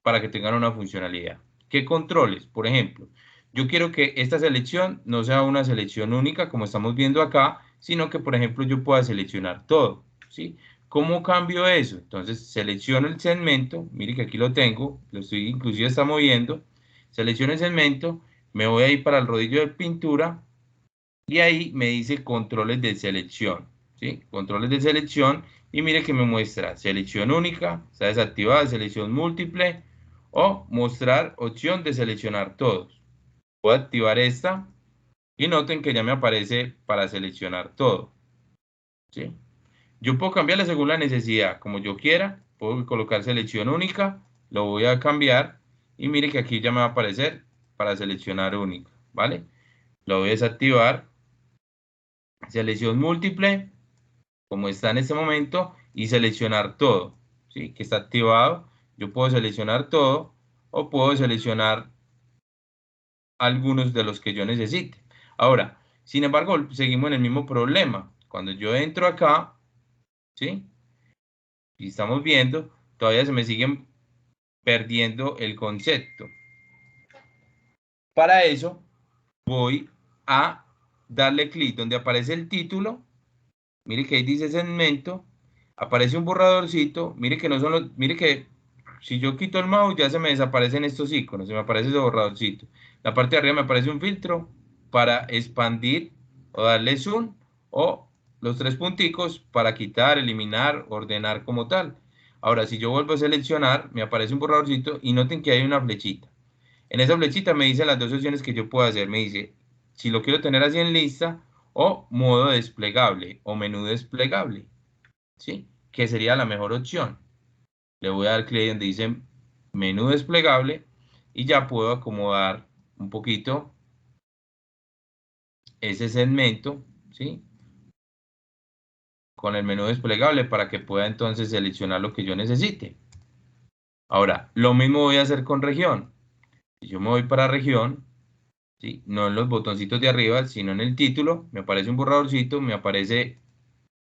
para que tengan una funcionalidad. ¿Qué controles? Por ejemplo, yo quiero que esta selección no sea una selección única como estamos viendo acá, sino que, por ejemplo, yo pueda seleccionar todo, ¿sí? ¿Cómo cambio eso? Entonces, selecciono el segmento, mire que aquí lo tengo, lo estoy inclusive está moviendo, selecciono el segmento, me voy a ir para el rodillo de pintura y ahí me dice controles de selección, ¿sí? Controles de selección y mire que me muestra selección única, está desactivada, selección múltiple o mostrar opción de seleccionar todos. Voy a activar esta y noten que ya me aparece para seleccionar todo, ¿sí? Yo puedo cambiarla según la necesidad, como yo quiera, puedo colocar selección única, lo voy a cambiar y mire que aquí ya me va a aparecer para seleccionar única, ¿vale? Lo voy a desactivar, selección múltiple, como está en este momento, y seleccionar todo, ¿sí? Que está activado. Yo puedo seleccionar todo o puedo seleccionar algunos de los que yo necesite. Ahora, sin embargo, seguimos en el mismo problema. Cuando yo entro acá, ¿sí? Y estamos viendo, todavía se me siguen perdiendo el concepto. Para eso, voy a darle clic donde aparece el título. Mire que ahí dice segmento, aparece un borradorcito, mire que no son los, mire que si yo quito el mouse ya se me desaparecen estos iconos, se me aparece ese borradorcito. La parte de arriba me aparece un filtro para expandir o darle zoom o los tres punticos para quitar, eliminar, ordenar como tal. Ahora, si yo vuelvo a seleccionar, me aparece un borradorcito y noten que hay una flechita. En esa flechita me dice las dos opciones que yo puedo hacer. Me dice si lo quiero tener así en lista o modo desplegable o menú desplegable, ¿sí? Que sería la mejor opción. Le voy a dar clic donde dice menú desplegable y ya puedo acomodar un poquito ese segmento, ¿sí? Con el menú desplegable para que pueda entonces seleccionar lo que yo necesite. Ahora, lo mismo voy a hacer con región. Si yo me voy para región, ¿sí? No en los botoncitos de arriba, sino en el título, me aparece un borradorcito, me aparece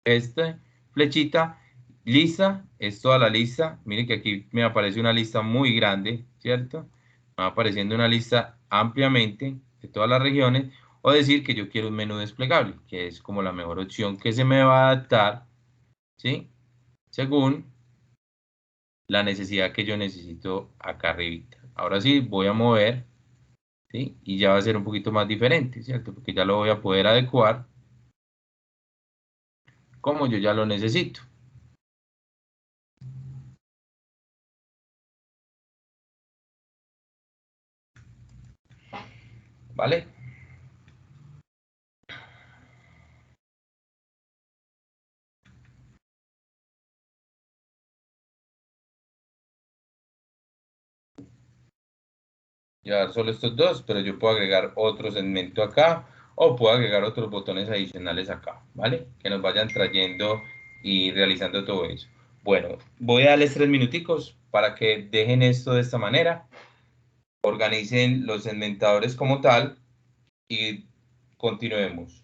esta flechita, lista, es toda la lista. Miren que aquí me aparece una lista muy grande, ¿cierto? Me va apareciendo una lista ampliamente de todas las regiones, o decir que yo quiero un menú desplegable, que es como la mejor opción que se me va a adaptar, ¿sí? Según la necesidad que yo necesito acá arribita. Ahora sí, voy a mover, ¿sí? Y ya va a ser un poquito más diferente, ¿cierto? Porque ya lo voy a poder adecuar como yo ya lo necesito, ¿vale? llevar solo estos dos, pero yo puedo agregar otro segmento acá o puedo agregar otros botones adicionales acá, ¿vale? Que nos vayan trayendo y realizando todo eso. Bueno, voy a darles 3 minuticos para que dejen esto de esta manera, organicen los segmentadores como tal y continuemos.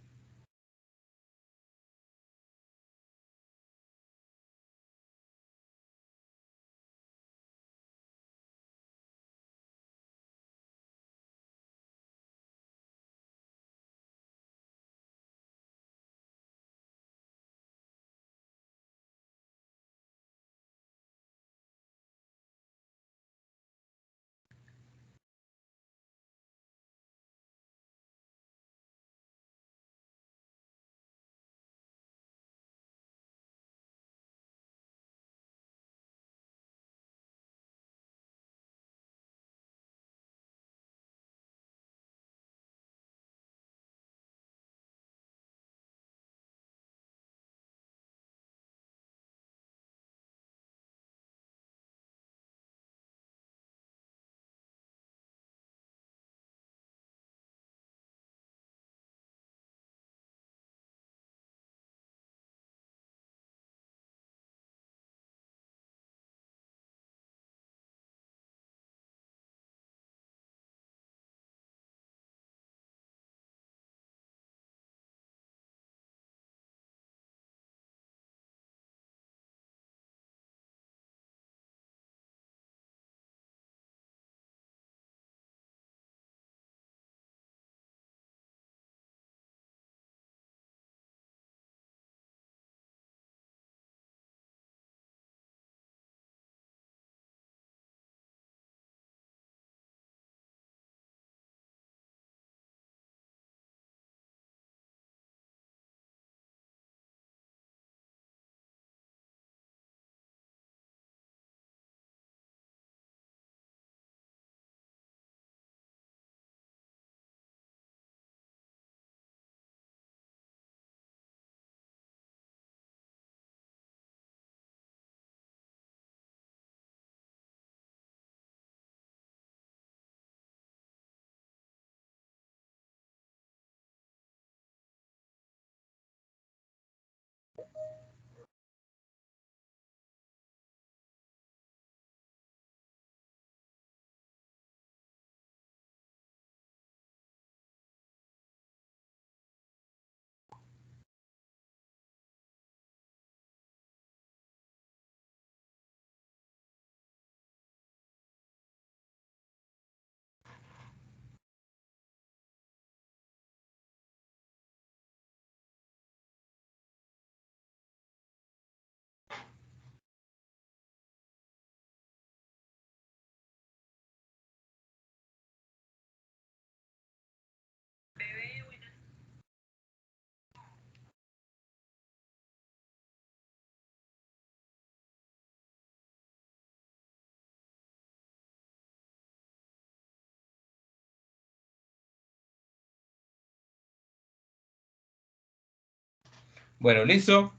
Bueno, listo.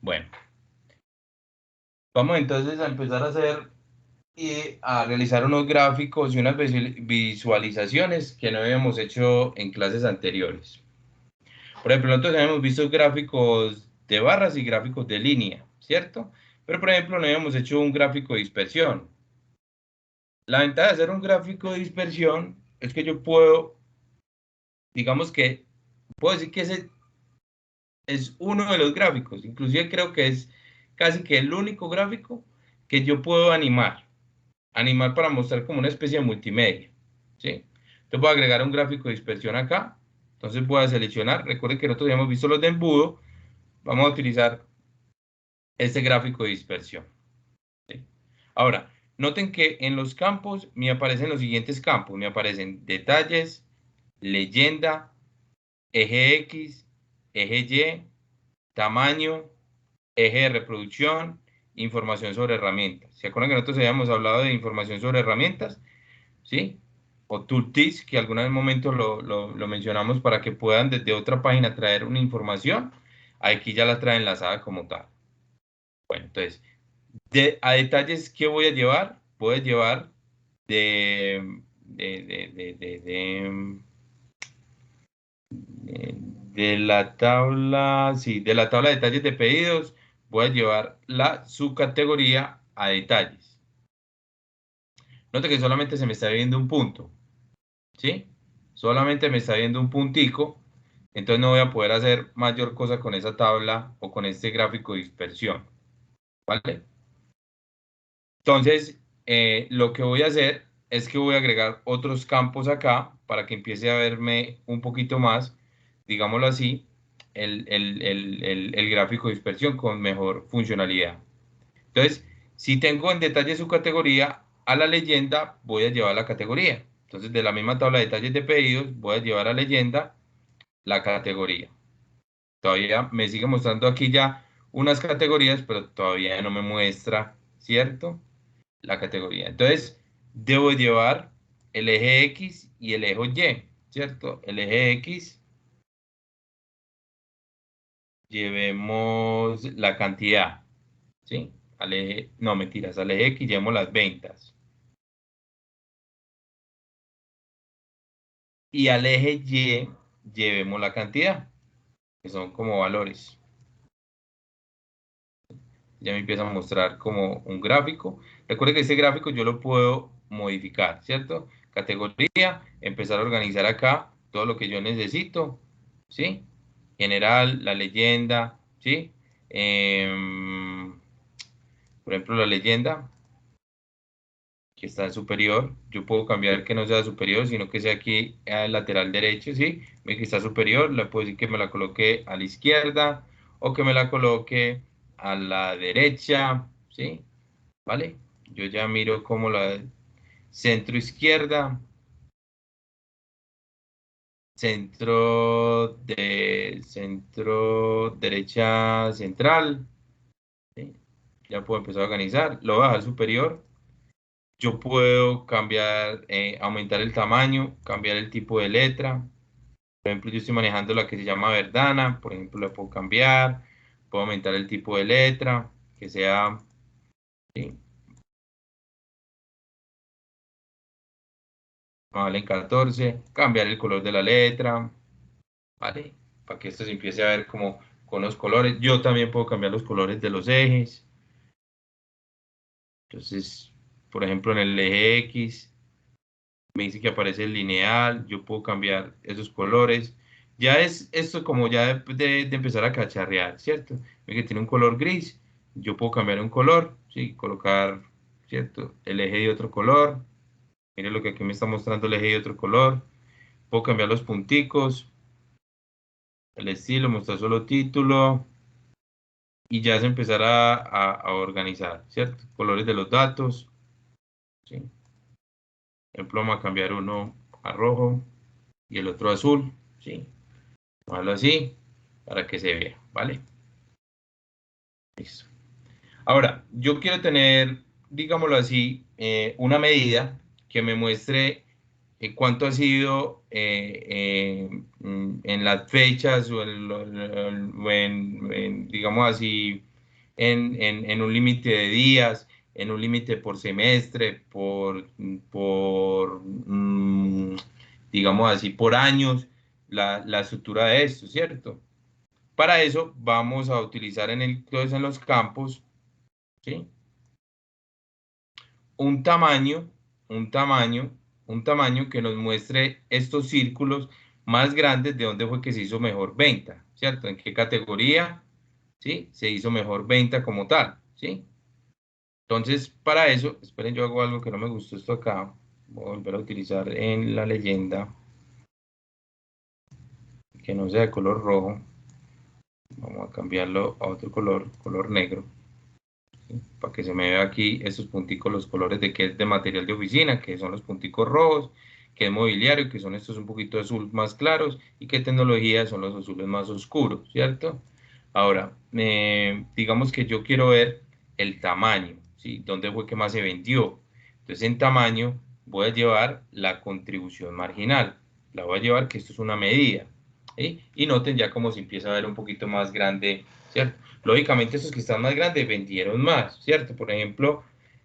Bueno, vamos entonces a empezar a hacer y a realizar unos gráficos y unas visualizaciones que no habíamos hecho en clases anteriores. Por ejemplo, nosotros habíamos visto gráficos de barras y gráficos de línea, ¿cierto? Pero, por ejemplo, no habíamos hecho un gráfico de dispersión. La ventaja de hacer un gráfico de dispersión es que yo puedo, digamos que, puedo decir que ese es uno de los gráficos, inclusive creo que es casi que el único gráfico que yo puedo animar para mostrar como una especie de multimedia, ¿sí? Entonces voy a agregar un gráfico de dispersión acá, entonces voy a seleccionar, recuerden que nosotros ya hemos visto los de embudo, vamos a utilizar este gráfico de dispersión, ¿sí? Ahora, noten que en los campos me aparecen los siguientes campos, me aparecen detalles, leyenda, eje X, eje Y, tamaño, eje de reproducción, información sobre herramientas. ¿Se acuerdan que nosotros habíamos hablado de información sobre herramientas? ¿Sí? O tooltips, que algún momento lo mencionamos para que puedan desde otra página traer una información. Aquí ya la trae enlazada como tal. Bueno, entonces, a detalles, ¿qué voy a llevar? Voy a llevar de de la tabla, sí, de la tabla de detalles de pedidos, voy a llevar la subcategoría a detalles. Note que solamente se me está viendo un punto, ¿sí? Solamente me está viendo un puntico, entonces no voy a poder hacer mayor cosa con esa tabla o con este gráfico de dispersión, ¿vale? Entonces, lo que voy a hacer es que voy a agregar otros campos acá para que empiece a verme un poquito más, digámoslo así, el gráfico de dispersión con mejor funcionalidad. Entonces, si tengo en detalle su categoría, a la leyenda voy a llevar la categoría. Entonces, de la misma tabla de detalles de pedidos, voy a llevar a leyenda la categoría. Todavía me sigue mostrando aquí ya unas categorías, pero todavía no me muestra, ¿cierto? La categoría. Entonces, debo llevar el eje X y el eje Y, ¿cierto? El eje X, llevemos la cantidad, ¿sí? Al eje, no, mentiras, al eje X llevemos las ventas. Y al eje Y llevemos la cantidad, que son como valores. Ya me empieza a mostrar como un gráfico. Recuerde que este gráfico yo lo puedo modificar, ¿cierto? Categoría, empezar a organizar acá todo lo que yo necesito, ¿sí? General, la leyenda, ¿sí? Por ejemplo, la leyenda, que está en superior, yo puedo cambiar que no sea superior, sino que sea aquí al lateral derecho, ¿sí? Ve que está superior, le puedo decir que me la coloque a la izquierda o que me la coloque a la derecha, ¿sí? ¿Vale? Yo ya miro como la centro izquierda, centro derecha central, ¿sí? Ya puedo empezar a organizar, lo voy a dejar superior. Yo puedo cambiar, aumentar el tamaño, cambiar el tipo de letra. Por ejemplo, yo estoy manejando la que se llama Verdana, por ejemplo, la puedo cambiar, puedo aumentar el tipo de letra, que sea, ¿sí? Vale, en 14, cambiar el color de la letra, ¿vale? Para que esto se empiece a ver como con los colores. Yo también puedo cambiar los colores de los ejes. Entonces, por ejemplo, en el eje X, me dice que aparece el lineal, yo puedo cambiar esos colores. Ya es esto como ya de empezar a cacharrear, ¿cierto? Ve que tiene un color gris, yo puedo cambiar un color, ¿sí? Colocar, ¿cierto? El eje de otro color. Mire lo que aquí me está mostrando el eje de otro color. Puedo cambiar los punticos, el estilo, mostrar solo título y ya se empezará a organizar, ¿cierto? Colores de los datos, ¿sí? Por ejemplo, vamos a cambiar uno a rojo y el otro azul, ¿sí? Vamos así para que se vea, ¿vale? Listo. Ahora, yo quiero tener, digámoslo así, una medida que me muestre cuánto ha sido en las fechas o digamos así, en un límite de días, en un límite por semestre, digamos así, por años, la estructura de esto, ¿cierto? Para eso vamos a utilizar entonces en los campos, ¿sí? un tamaño, un tamaño, un tamaño que nos muestre estos círculos más grandes de dónde fue que se hizo mejor venta, ¿cierto? En qué categoría, ¿sí? Se hizo mejor venta como tal, ¿sí? Entonces, para eso, esperen, yo hago algo que no me gustó esto acá. Voy a volver a utilizar en la leyenda, que no sea de color rojo. Vamos a cambiarlo a otro color, color negro. Para que se me vea aquí estos punticos, los colores de que es de material de oficina, que son los punticos rojos, que es mobiliario, que son estos un poquito azul más claros, y que tecnología son los azules más oscuros, ¿cierto? Ahora, digamos que yo quiero ver el tamaño, ¿sí? ¿Dónde fue que más se vendió? Entonces, en tamaño voy a llevar la contribución marginal, la voy a llevar que esto es una medida, ¿sí? Y noten ya cómo se empieza a ver un poquito más grande, ¿cierto? Lógicamente, esos que están más grandes vendieron más, ¿cierto? Por ejemplo,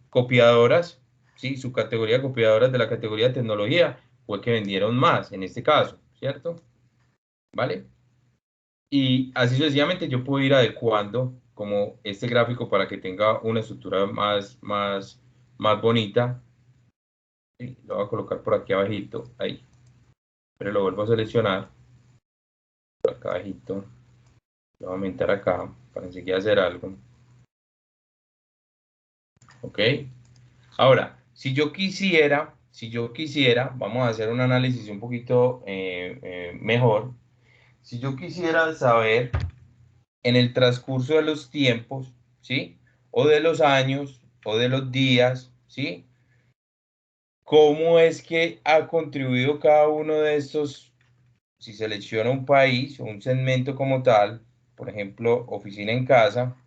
copiadoras ¿sí? Su categoría de copiadoras de la categoría de tecnología fue que vendieron más, en este caso, ¿cierto? ¿Vale? Y así sucesivamente yo puedo ir adecuando como este gráfico para que tenga una estructura más bonita. Sí, lo voy a colocar por aquí abajito, ahí. Pero lo vuelvo a seleccionar, por acá abajito. Lo voy a aumentar acá para enseguida hacer algo. ¿Ok? Ahora, si yo quisiera, vamos a hacer un análisis un poquito mejor. Si yo quisiera saber en el transcurso de los tiempos, ¿sí? O de los años, o de los días, ¿sí? ¿Cómo es que ha contribuido cada uno de estos, si selecciona un país o un segmento como tal, por ejemplo, oficina en casa,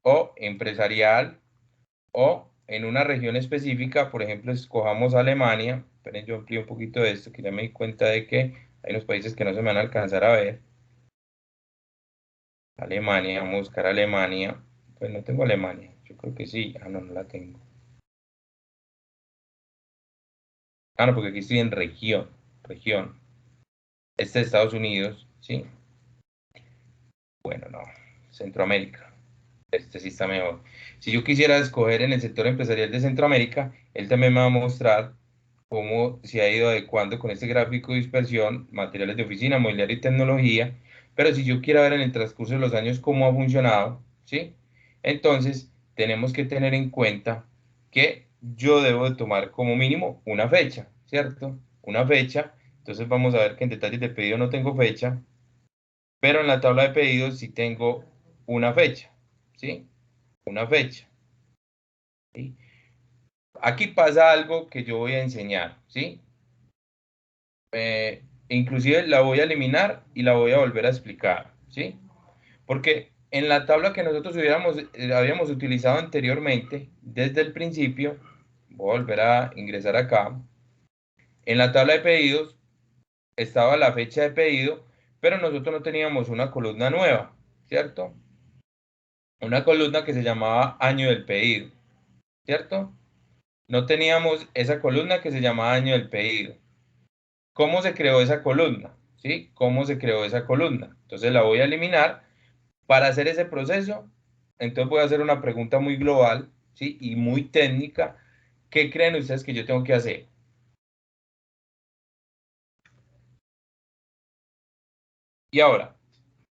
o empresarial, o en una región específica, por ejemplo, escojamos Alemania. Esperen, yo amplío un poquito de esto, que ya me di cuenta de que hay unos países que no se me van a alcanzar a ver. Alemania, vamos a buscar Alemania. Pues no tengo Alemania, yo creo que sí. Ah, no, no la tengo. Ah, no, porque aquí estoy en región. Este es Estados Unidos, ¿sí? Bueno, no, Centroamérica. Este sí está mejor. Si yo quisiera escoger en el sector empresarial de Centroamérica, él también me va a mostrar cómo se ha ido adecuando con este gráfico de dispersión, materiales de oficina, mobiliario y tecnología. Pero si yo quiero ver en el transcurso de los años cómo ha funcionado, ¿sí? Entonces, tenemos que tener en cuenta que yo debo de tomar como mínimo una fecha, ¿cierto? Una fecha. Entonces, vamos a ver que en detalles de pedido no tengo fecha, pero en la tabla de pedidos sí tengo una fecha, ¿sí? Una fecha, ¿sí? Aquí pasa algo que yo voy a enseñar, ¿sí? Inclusive la voy a eliminar y la voy a volver a explicar, ¿sí? Porque en la tabla que nosotros habíamos utilizado anteriormente, desde el principio, voy a volver a ingresar acá, en la tabla de pedidos estaba la fecha de pedido, pero nosotros no teníamos una columna nueva, ¿cierto? Una columna que se llamaba año del pedido, ¿cierto? No teníamos esa columna que se llamaba año del pedido. ¿Cómo se creó esa columna? ¿Sí? ¿Cómo se creó esa columna? Entonces la voy a eliminar. Para hacer ese proceso, entonces voy a hacer una pregunta muy global, ¿sí? Y muy técnica. ¿Qué creen ustedes que yo tengo que hacer? Y ahora,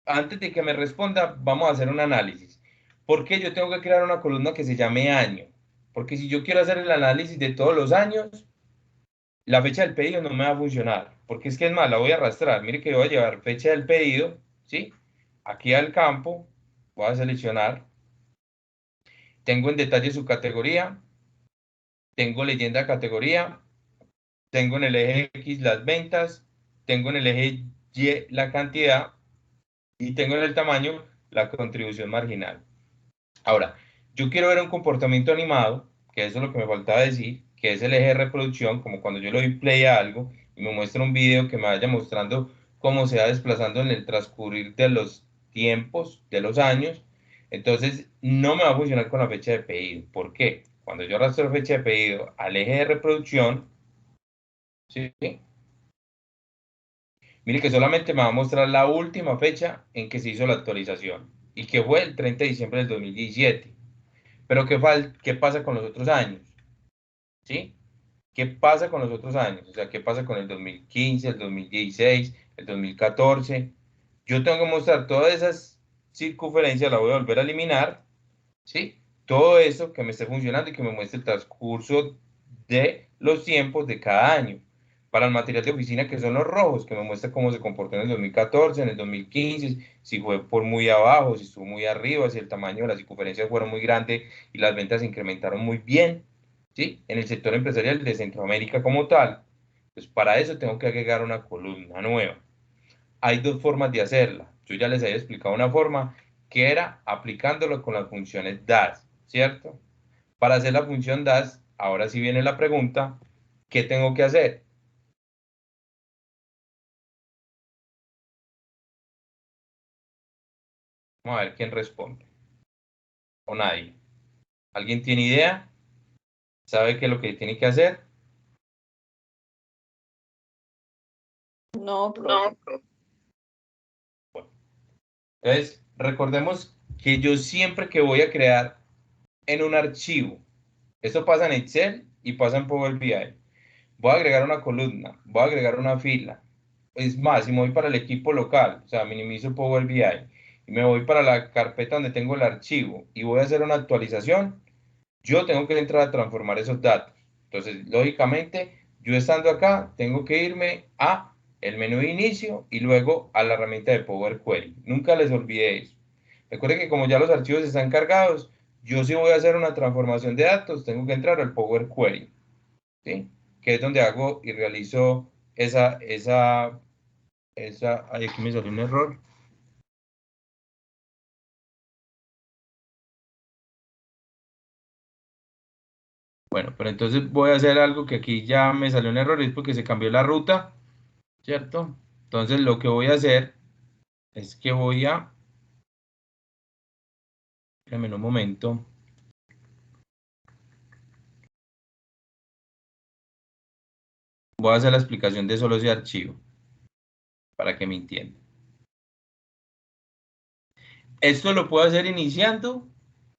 antes de que me responda, vamos a hacer un análisis. ¿Por qué yo tengo que crear una columna que se llame año? Porque si yo quiero hacer el análisis de todos los años, la fecha del pedido no me va a funcionar, porque es que es más, la voy a arrastrar. Mire que voy a llevar fecha del pedido, ¿sí? Aquí al campo, voy a seleccionar, tengo en detalle su categoría, tengo leyenda categoría, tengo en el eje X las ventas, tengo en el eje Y la cantidad y tengo en el tamaño la contribución marginal. Ahora, yo quiero ver un comportamiento animado, que eso es lo que me faltaba decir, que es el eje de reproducción, como cuando yo le doy play a algo y me muestra un video que me vaya mostrando cómo se va desplazando en el transcurrir de los tiempos, de los años. Entonces, no me va a funcionar con la fecha de pedido. ¿Por qué? Cuando yo arrastro fecha de pedido al eje de reproducción, ¿sí? Mire que solamente me va a mostrar la última fecha en que se hizo la actualización y que fue el 30 de diciembre del 2017. Pero ¿qué pasa con los otros años? ¿Sí? ¿Qué pasa con los otros años? O sea, ¿qué pasa con el 2015, el 2016, el 2014? Yo tengo que mostrar todas esas circunferencias, la voy a volver a eliminar, ¿sí? Todo eso que me esté funcionando y que me muestre el transcurso de los tiempos de cada año. Para el material de oficina, que son los rojos, que me muestra cómo se comportó en el 2014, en el 2015, si fue por muy abajo, si estuvo muy arriba, si el tamaño de las circunferencias fueron muy grandes y las ventas se incrementaron muy bien, ¿sí? En el sector empresarial de Centroamérica como tal. Pues para eso tengo que agregar una columna nueva. Hay dos formas de hacerla. Yo ya les había explicado una forma que era aplicándolo con las funciones DAS, ¿cierto? Para hacer la función DAS, ahora sí viene la pregunta, ¿qué tengo que hacer? Vamos a ver quién responde. O nadie. ¿Alguien tiene idea? ¿Sabe qué es lo que tiene que hacer? No, profe. Entonces, recordemos que yo siempre que voy a crear en un archivo, esto pasa en Excel y pasa en Power BI, voy a agregar una columna, voy a agregar una fila. Es más, si me voy para el equipo local, o sea, minimizo Power BI y me voy para la carpeta donde tengo el archivo y voy a hacer una actualización, yo tengo que entrar a transformar esos datos. Entonces, lógicamente, yo estando acá, tengo que irme a el menú de inicio y luego a la herramienta de Power Query. Nunca les olvide eso. Recuerden que como ya los archivos están cargados, yo si voy a hacer una transformación de datos, tengo que entrar al Power Query, ¿sí? Que es donde hago y realizo ay, aquí me salió un error. Bueno, pero entonces voy a hacer algo que aquí ya me salió un error, es porque se cambió la ruta, ¿cierto? Entonces lo que voy a hacer es que espérame un momento, voy a hacer la explicación de solo ese archivo, para que me entiendan. Esto lo puedo hacer iniciando,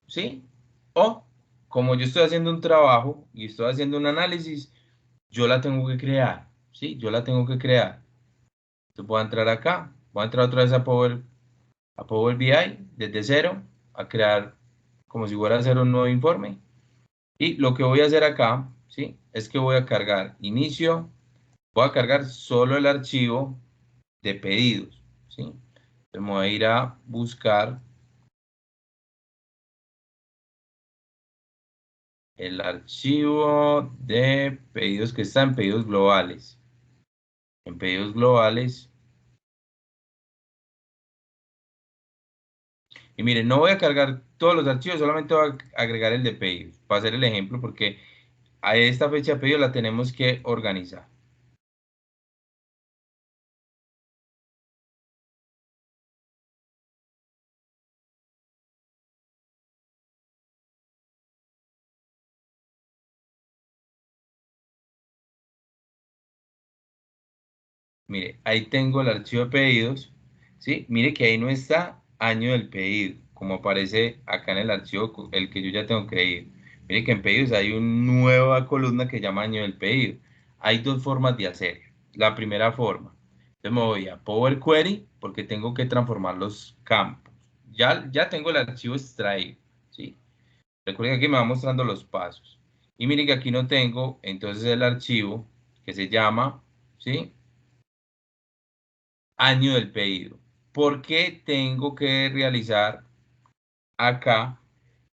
¿sí? O como yo estoy haciendo un trabajo y estoy haciendo un análisis, yo la tengo que crear, ¿sí? Yo la tengo que crear. Entonces voy a entrar acá, voy a entrar otra vez a Power BI desde cero, a crear como si fuera a hacer un nuevo informe. Y lo que voy a hacer acá, ¿sí? Es que voy a cargar inicio, voy a cargar solo el archivo de pedidos, ¿sí? Entonces me voy a ir a buscar el archivo de pedidos que está en pedidos globales. En pedidos globales. Y miren, no voy a cargar todos los archivos, solamente voy a agregar el de pedidos, para hacer el ejemplo, porque a esta fecha de pedido la tenemos que organizar. Mire, ahí tengo el archivo de pedidos, ¿sí? Mire que ahí no está año del pedido, como aparece acá en el archivo, el que yo ya tengo creído. Mire que en pedidos hay una nueva columna que llama año del pedido. Hay dos formas de hacer. La primera forma, entonces me voy a Power Query porque tengo que transformar los campos. Ya tengo el archivo extraído, ¿sí? Recuerden que aquí me va mostrando los pasos. Y miren que aquí no tengo, entonces el archivo que se llama, ¿sí? Año del pedido. ¿Por qué tengo que realizar acá,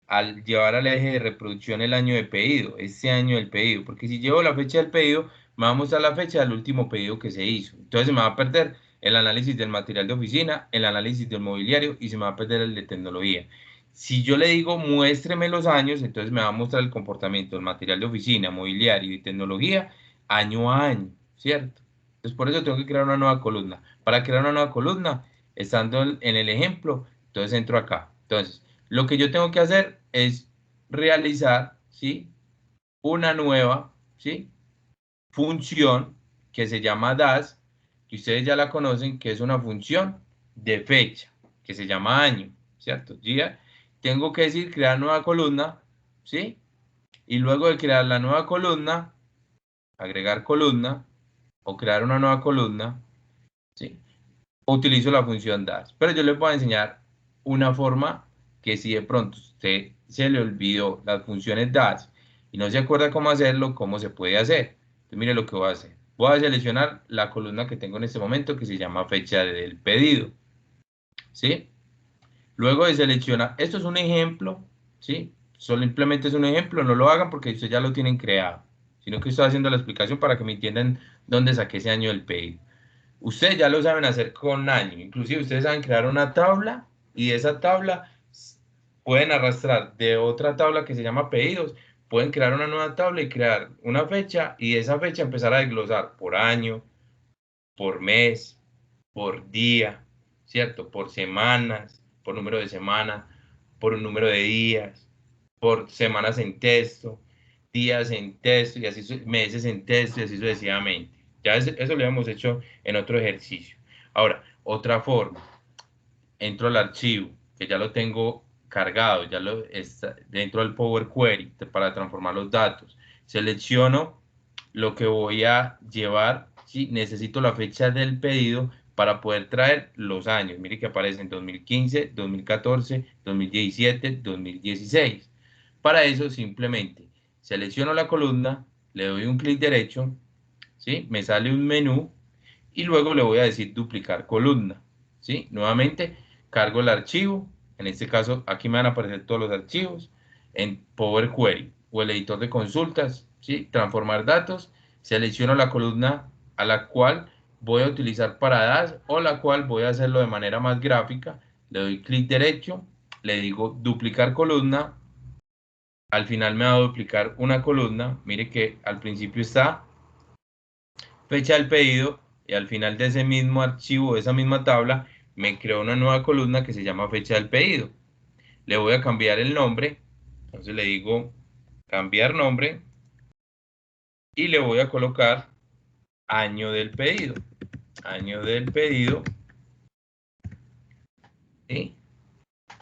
al llevar al eje de reproducción el año de pedido, ese año del pedido? Porque si llevo la fecha del pedido, me va a mostrar la fecha del último pedido que se hizo. Entonces se me va a perder el análisis del material de oficina, el análisis del mobiliario y se me va a perder el de tecnología. Si yo le digo muéstreme los años, entonces me va a mostrar el comportamiento del material de oficina, mobiliario y tecnología año a año, ¿cierto? Entonces por eso tengo que crear una nueva columna. Para crear una nueva columna, estando en el ejemplo, entonces entro acá. Entonces, lo que yo tengo que hacer es realizar, ¿sí? Una nueva, ¿sí? Función que se llama DAS, que ustedes ya la conocen, que es una función de fecha, que se llama año, ¿cierto? Ya tengo que decir crear nueva columna, ¿sí? Y luego de crear la nueva columna, agregar columna o crear una nueva columna, ¿sí? Utilizo la función DAS. Pero yo les voy a enseñar una forma que si de pronto usted se le olvidó las funciones DAS y no se acuerda cómo hacerlo, cómo se puede hacer. Entonces, mire lo que voy a hacer. Voy a seleccionar la columna que tengo en este momento que se llama fecha del pedido, ¿sí? Luego de seleccionar, esto es un ejemplo, ¿sí? Simplemente es un ejemplo, no lo hagan porque ustedes ya lo tienen creado, sino que estoy haciendo la explicación para que me entiendan dónde saqué ese año del pedido. Ustedes ya lo saben hacer con año. Inclusive ustedes saben crear una tabla y de esa tabla pueden arrastrar de otra tabla que se llama pedidos. Pueden crear una nueva tabla y crear una fecha y de esa fecha empezar a desglosar por año, por mes, por día, ¿cierto? Por semanas, por número de semanas, por un número de días, por semanas en texto. días en texto y así meses en texto y así sucesivamente. Ya eso lo hemos hecho en otro ejercicio. Ahora, otra forma, entro al archivo, que ya lo tengo cargado, ya lo está dentro del Power Query para transformar los datos. Selecciono lo que voy a llevar, si necesito la fecha del pedido para poder traer los años. Mire que aparecen 2015, 2014, 2017, 2016. Para eso simplemente selecciono la columna, le doy un clic derecho, ¿sí? Me sale un menú y luego le voy a decir duplicar columna, ¿sí? Nuevamente cargo el archivo, en este caso aquí me van a aparecer todos los archivos en Power Query o el editor de consultas, ¿sí? Transformar datos, selecciono la columna a la cual voy a utilizar para DAS o la cual voy a hacerlo de manera más gráfica, le doy clic derecho, le digo duplicar columna, al final me va a duplicar una columna, mire que al principio está fecha del pedido y al final de ese mismo archivo, de esa misma tabla, me creó una nueva columna que se llama fecha del pedido. Le voy a cambiar el nombre, entonces le digo cambiar nombre y le voy a colocar año del pedido. Año del pedido. ¿Sí?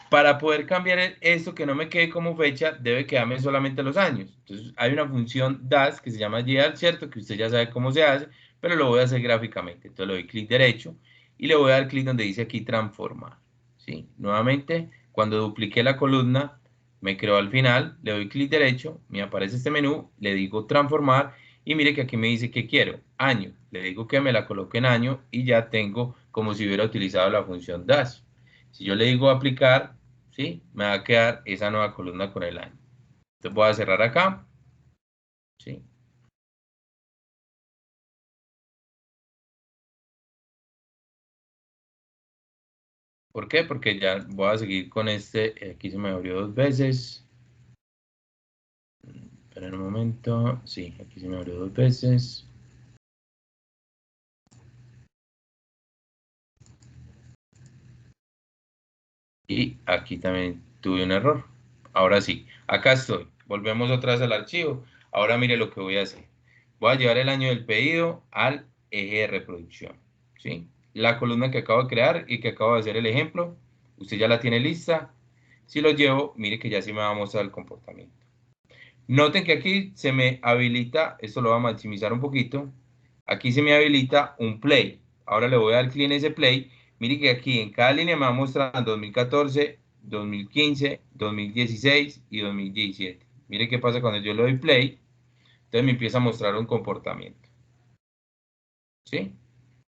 Para poder cambiar esto que no me quede como fecha, debe quedarme solamente los años. Entonces hay una función DAS que se llama YEAR, ¿cierto? Que usted ya sabe cómo se hace, pero lo voy a hacer gráficamente. Entonces le doy clic derecho y le voy a dar clic donde dice aquí transformar. ¿Sí? Nuevamente, cuando dupliqué la columna, me creó al final, le doy clic derecho, me aparece este menú, le digo transformar y mire que aquí me dice que quiero año. Le digo que me la coloque en año y ya tengo como si hubiera utilizado la función DAS. Si yo le digo aplicar, ¿sí? Me va a quedar esa nueva columna con el año. Entonces voy a cerrar acá, ¿sí? ¿Por qué? Porque ya voy a seguir con este, aquí se me abrió dos veces. Esperen un momento, sí, aquí se me abrió dos veces. Y aquí también tuve un error. Ahora sí, acá estoy. Volvemos otra vez al archivo. Ahora mire lo que voy a hacer. Voy a llevar el año del pedido al eje de reproducción, ¿sí? La columna que acabo de crear y que acabo de hacer el ejemplo, usted ya la tiene lista. Si lo llevo, mire que ya sí me va a mostrar el comportamiento. Noten que aquí se me habilita, esto lo voy a maximizar un poquito, aquí se me habilita un play. Ahora le voy a dar clic en ese play. Mire que aquí en cada línea me va a mostrar 2014, 2015, 2016 y 2017. Mire qué pasa cuando yo le doy play, entonces me empieza a mostrar un comportamiento, ¿sí?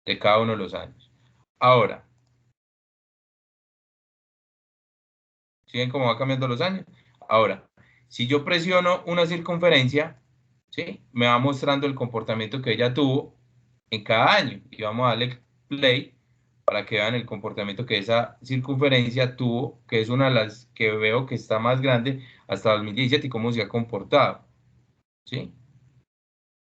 De cada uno de los años. Ahora, ¿sí ven cómo va cambiando los años? Ahora, si yo presiono una circunferencia, ¿sí? Me va mostrando el comportamiento que ella tuvo en cada año. Y vamos a darle play para que vean el comportamiento que esa circunferencia tuvo, que es una de las que veo que está más grande hasta 2017 y cómo se ha comportado, ¿sí?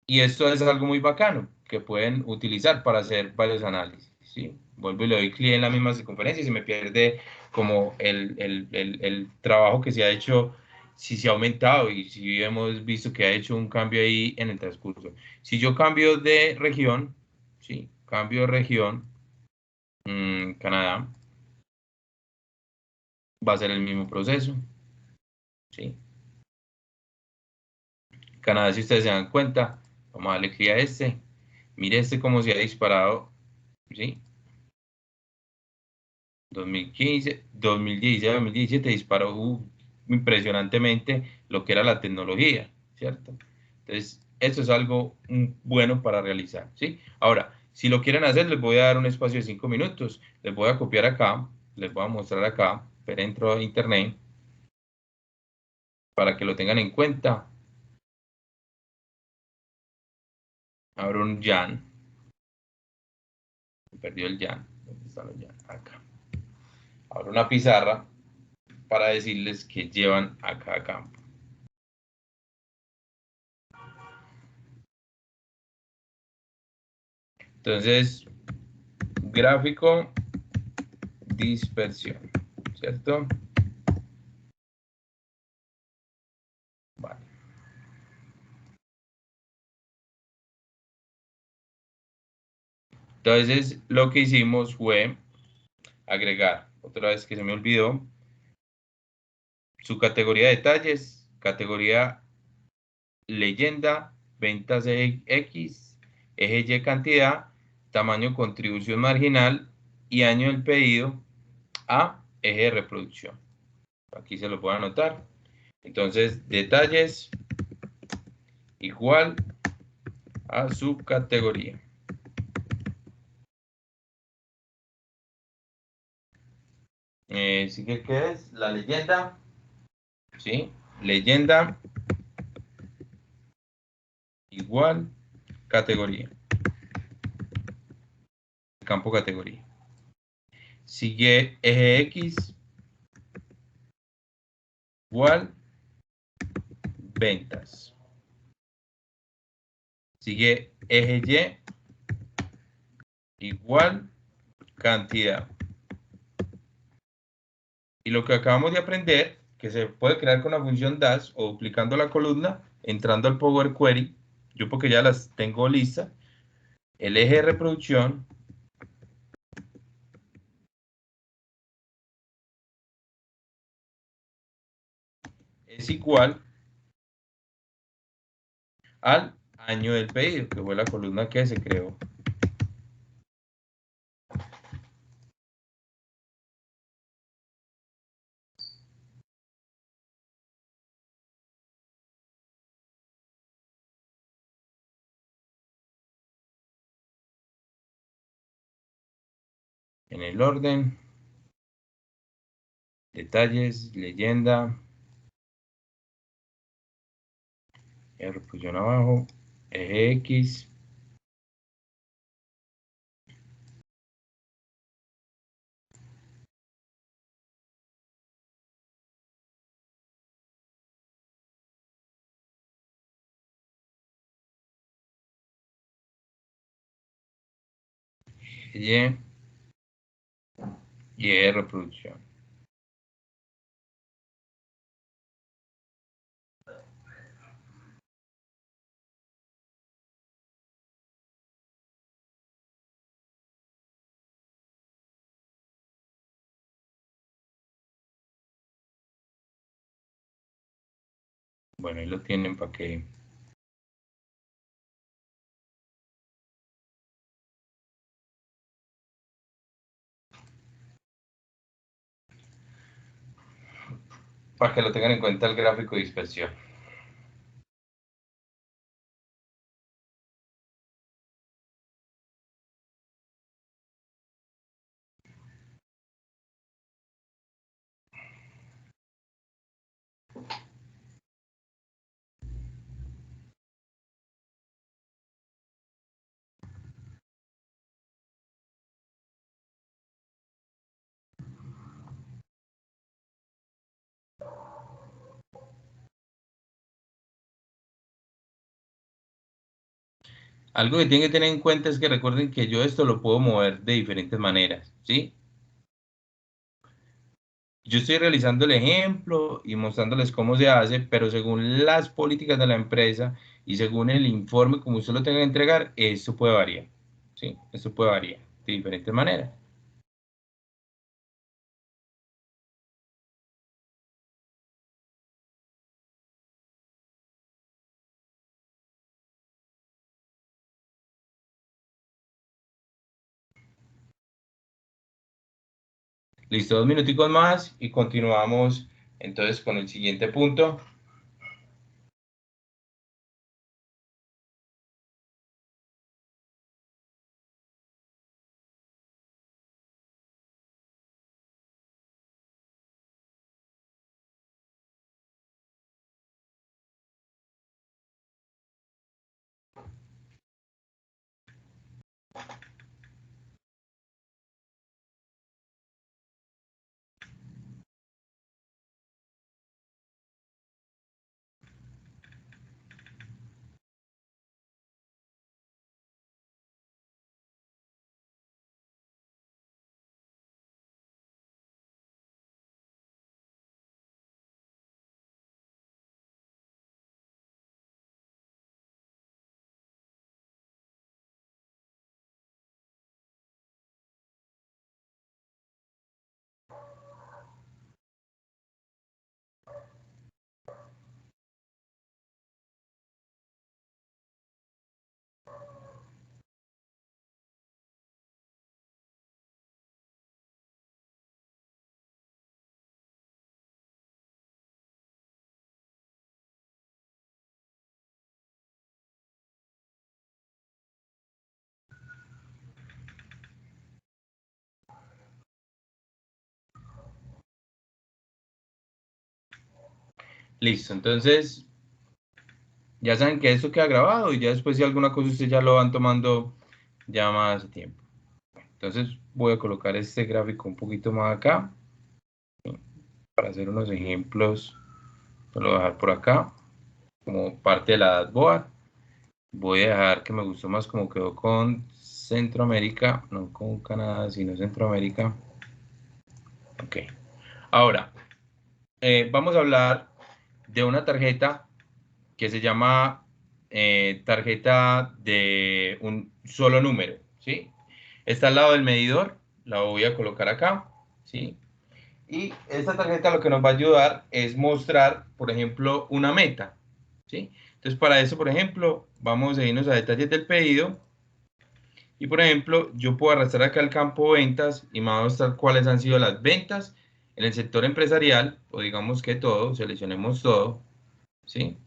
Y esto es algo muy bacano que pueden utilizar para hacer varios análisis, ¿sí? Vuelvo y le doy clic en la misma circunferencia y se me pierde como el trabajo que se ha hecho, si se ha aumentado y si hemos visto que ha hecho un cambio ahí en el transcurso. Si yo cambio de región, ¿sí? Cambio de región, Canadá, va a ser el mismo proceso, ¿sí? Canadá, si ustedes se dan cuenta, vamos a darle clic a este. Mire este cómo se ha disparado, ¿sí? 2015, 2016, 2017 disparó impresionantemente lo que era la tecnología, ¿cierto? Entonces, eso es algo bueno para realizar, ¿sí? Ahora, si lo quieren hacer, les voy a dar un espacio de 5 minutos. Les voy a copiar acá, les voy a mostrar acá, pero entro a internet para que lo tengan en cuenta. Abro un YAN. Me perdió el YAN. ¿Dónde están los YAN? Acá. Abro una pizarra para decirles que llevan a cada campo. Entonces, gráfico, dispersión, ¿cierto? Vale. Entonces, lo que hicimos fue agregar, otra vez que se me olvidó, su categoría de detalles, categoría leyenda, ventas X, eje Y cantidad, tamaño contribución marginal y año del pedido a eje de reproducción. Aquí se lo puedo anotar. Entonces, detalles igual a su categoría. ¿Sí que qué es? La leyenda. ¿Sí? Leyenda igual categoría. Campo categoría. Sigue eje X igual ventas. Sigue eje Y igual cantidad. Y lo que acabamos de aprender, que se puede crear con la función dash o duplicando la columna, entrando al Power Query, yo porque ya las tengo listas, el eje de reproducción es igual al año del pedido, que fue la columna que se creó. En el orden, detalles, leyenda, reproducción abajo, eje X, Y y eje de reproducción. Bueno, ahí lo tienen para que lo tengan en cuenta el gráfico de dispersión. Algo que tienen que tener en cuenta es que recuerden que yo esto lo puedo mover de diferentes maneras, ¿sí? Yo estoy realizando el ejemplo y mostrándoles cómo se hace, pero según las políticas de la empresa y según el informe como usted lo tenga que entregar, esto puede variar, ¿sí? Esto puede variar de diferentes maneras. Listo, 2 minuticos más y continuamos entonces con el siguiente punto. Listo, entonces ya saben que esto queda grabado y ya después si alguna cosa ustedes ya lo van tomando ya más tiempo. Entonces voy a colocar este gráfico un poquito más acá para hacer unos ejemplos. Lo voy a dejar por acá como parte de la dashboard. Voy a dejar que me gustó más como quedó con Centroamérica, no con Canadá, sino Centroamérica. Ok. Ahora, vamos a hablar de una tarjeta que se llama tarjeta de un solo número, ¿sí? Está al lado del medidor, la voy a colocar acá, ¿sí? Y esta tarjeta lo que nos va a ayudar es mostrar, por ejemplo, una meta, ¿sí? Entonces, para eso, por ejemplo, vamos a irnos a detalles del pedido. Y, por ejemplo, yo puedo arrastrar acá el campo ventas y me va a mostrar cuáles han sido las ventas en el sector empresarial, o digamos que todo, seleccionemos todo, ¿sí?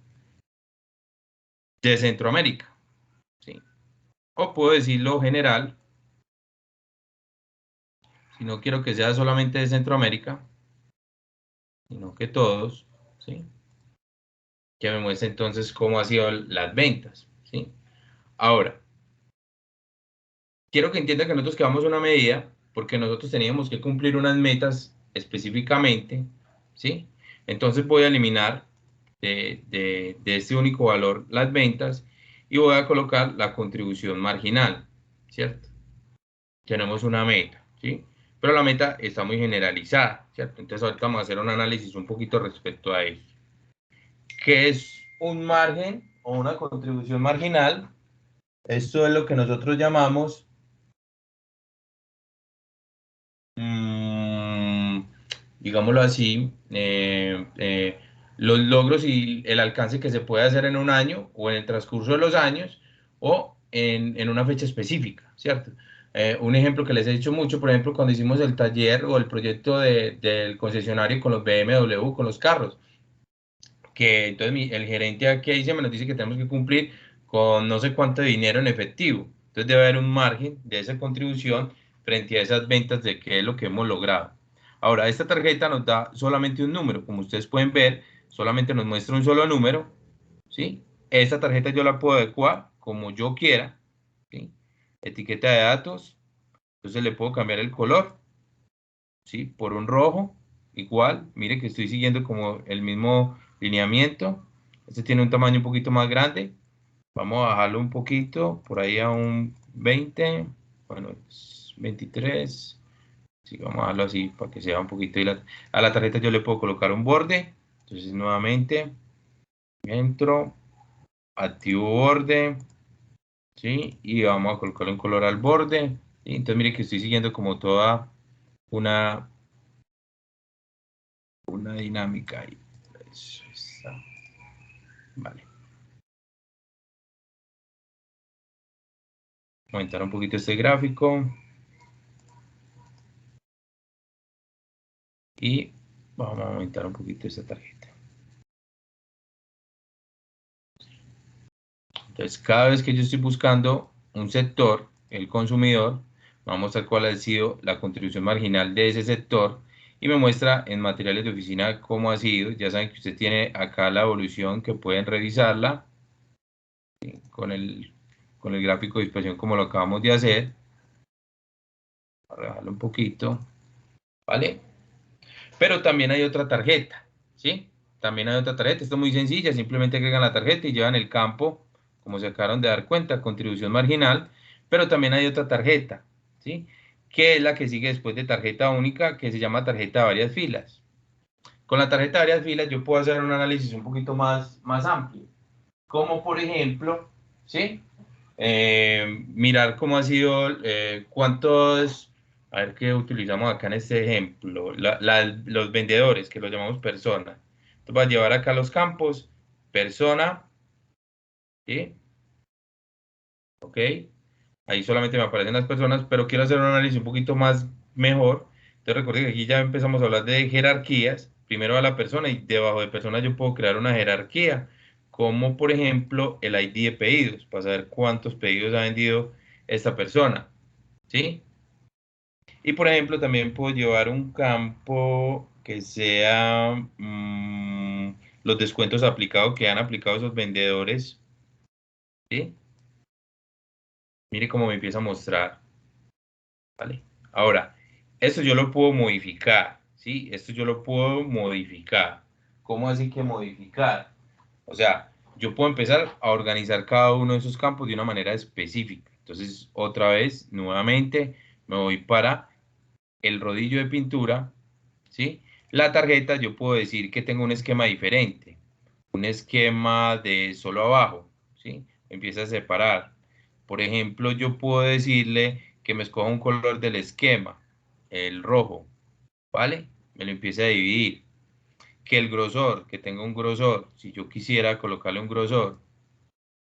De Centroamérica, ¿sí? O puedo decirlo general, si no quiero que sea solamente de Centroamérica, sino que todos, ¿sí? Que me muestre entonces cómo han sido las ventas, ¿sí? Ahora, quiero que entiendan que nosotros quedamos una medida porque nosotros teníamos que cumplir unas metas específicamente, ¿sí? Entonces voy a eliminar de este único valor las ventas y voy a colocar la contribución marginal, ¿cierto? Tenemos una meta, ¿sí? Pero la meta está muy generalizada, ¿cierto? Entonces ahorita vamos a hacer un análisis un poquito respecto a eso. ¿Qué es un margen o una contribución marginal? Esto es lo que nosotros llamamos mm, digámoslo así, los logros y el alcance que se puede hacer en un año o en el transcurso de los años o en una fecha específica, ¿cierto? Un ejemplo que les he dicho mucho, por ejemplo, cuando hicimos el taller o el proyecto del concesionario con los BMW, con los carros, que entonces el gerente aquí dice, me nos dice que tenemos que cumplir con no sé cuánto dinero en efectivo. Entonces debe haber un margen de esa contribución frente a esas ventas de qué es lo que hemos logrado. Ahora, esta tarjeta nos da solamente un número. Como ustedes pueden ver, solamente nos muestra un solo número, ¿sí? Esta tarjeta yo la puedo adecuar como yo quiera, ¿sí? Etiqueta de datos. Entonces le puedo cambiar el color, ¿sí? Por un rojo, igual, mire que estoy siguiendo como el mismo lineamiento. Este tiene un tamaño un poquito más grande. Vamos a bajarlo un poquito, por ahí a un 20, bueno, 23. Sí, vamos a dejarlo así para que sea un poquito. A la tarjeta yo le puedo colocar un borde. Entonces, nuevamente, entro, activo borde, ¿sí? Y vamos a colocarle un color al borde. ¿Sí? Entonces, mire que estoy siguiendo como toda una dinámica ahí. Eso está. Vale. Aumentar un poquito este gráfico. Y vamos a aumentar un poquito esta tarjeta. Entonces, cada vez que yo estoy buscando un sector, el consumidor, vamos a mostrar cuál ha sido la contribución marginal de ese sector y me muestra en materiales de oficina cómo ha sido. Ya saben que usted tiene acá la evolución que pueden revisarla, ¿sí? Con el gráfico de dispersión como lo acabamos de hacer. Voy a rebajarlo un poquito, ¿vale? Pero también hay otra tarjeta, ¿sí? También hay otra tarjeta. Esto es muy sencilla, simplemente agregan la tarjeta y llevan el campo, como se acabaron de dar cuenta, contribución marginal. Pero también hay otra tarjeta, ¿sí? Que es la que sigue después de tarjeta única, que se llama tarjeta de varias filas. Con la tarjeta de varias filas yo puedo hacer un análisis un poquito más amplio. Como por ejemplo, ¿sí? Mirar cómo ha sido, cuántos, a ver qué utilizamos acá en este ejemplo, los vendedores, que los llamamos personas. Entonces, va a llevar acá los campos, persona, ¿sí? Ok, ahí solamente me aparecen las personas, pero quiero hacer un análisis un poquito más mejor. Entonces, recuerden que aquí ya empezamos a hablar de jerarquías. Primero a la persona y debajo de persona yo puedo crear una jerarquía, como por ejemplo el ID de pedidos, para saber cuántos pedidos ha vendido esta persona, ¿sí? Y por ejemplo también puedo llevar un campo que sea los descuentos aplicados que han aplicado esos vendedores, ¿sí? Mire cómo me empieza a mostrar, ¿vale? Ahora, esto yo lo puedo modificar, ¿sí? Esto yo lo puedo modificar. ¿Cómo así que modificar? O sea, yo puedo empezar a organizar cada uno de esos campos de una manera específica. Entonces, otra vez, nuevamente, me voy para el rodillo de pintura, ¿sí? La tarjeta, yo puedo decir que tengo un esquema diferente, un esquema de solo abajo, ¿sí? Empieza a separar. Por ejemplo, yo puedo decirle que me escoja un color del esquema, el rojo, ¿vale? Me lo empieza a dividir. Que el grosor, que tenga un grosor, si yo quisiera colocarle un grosor,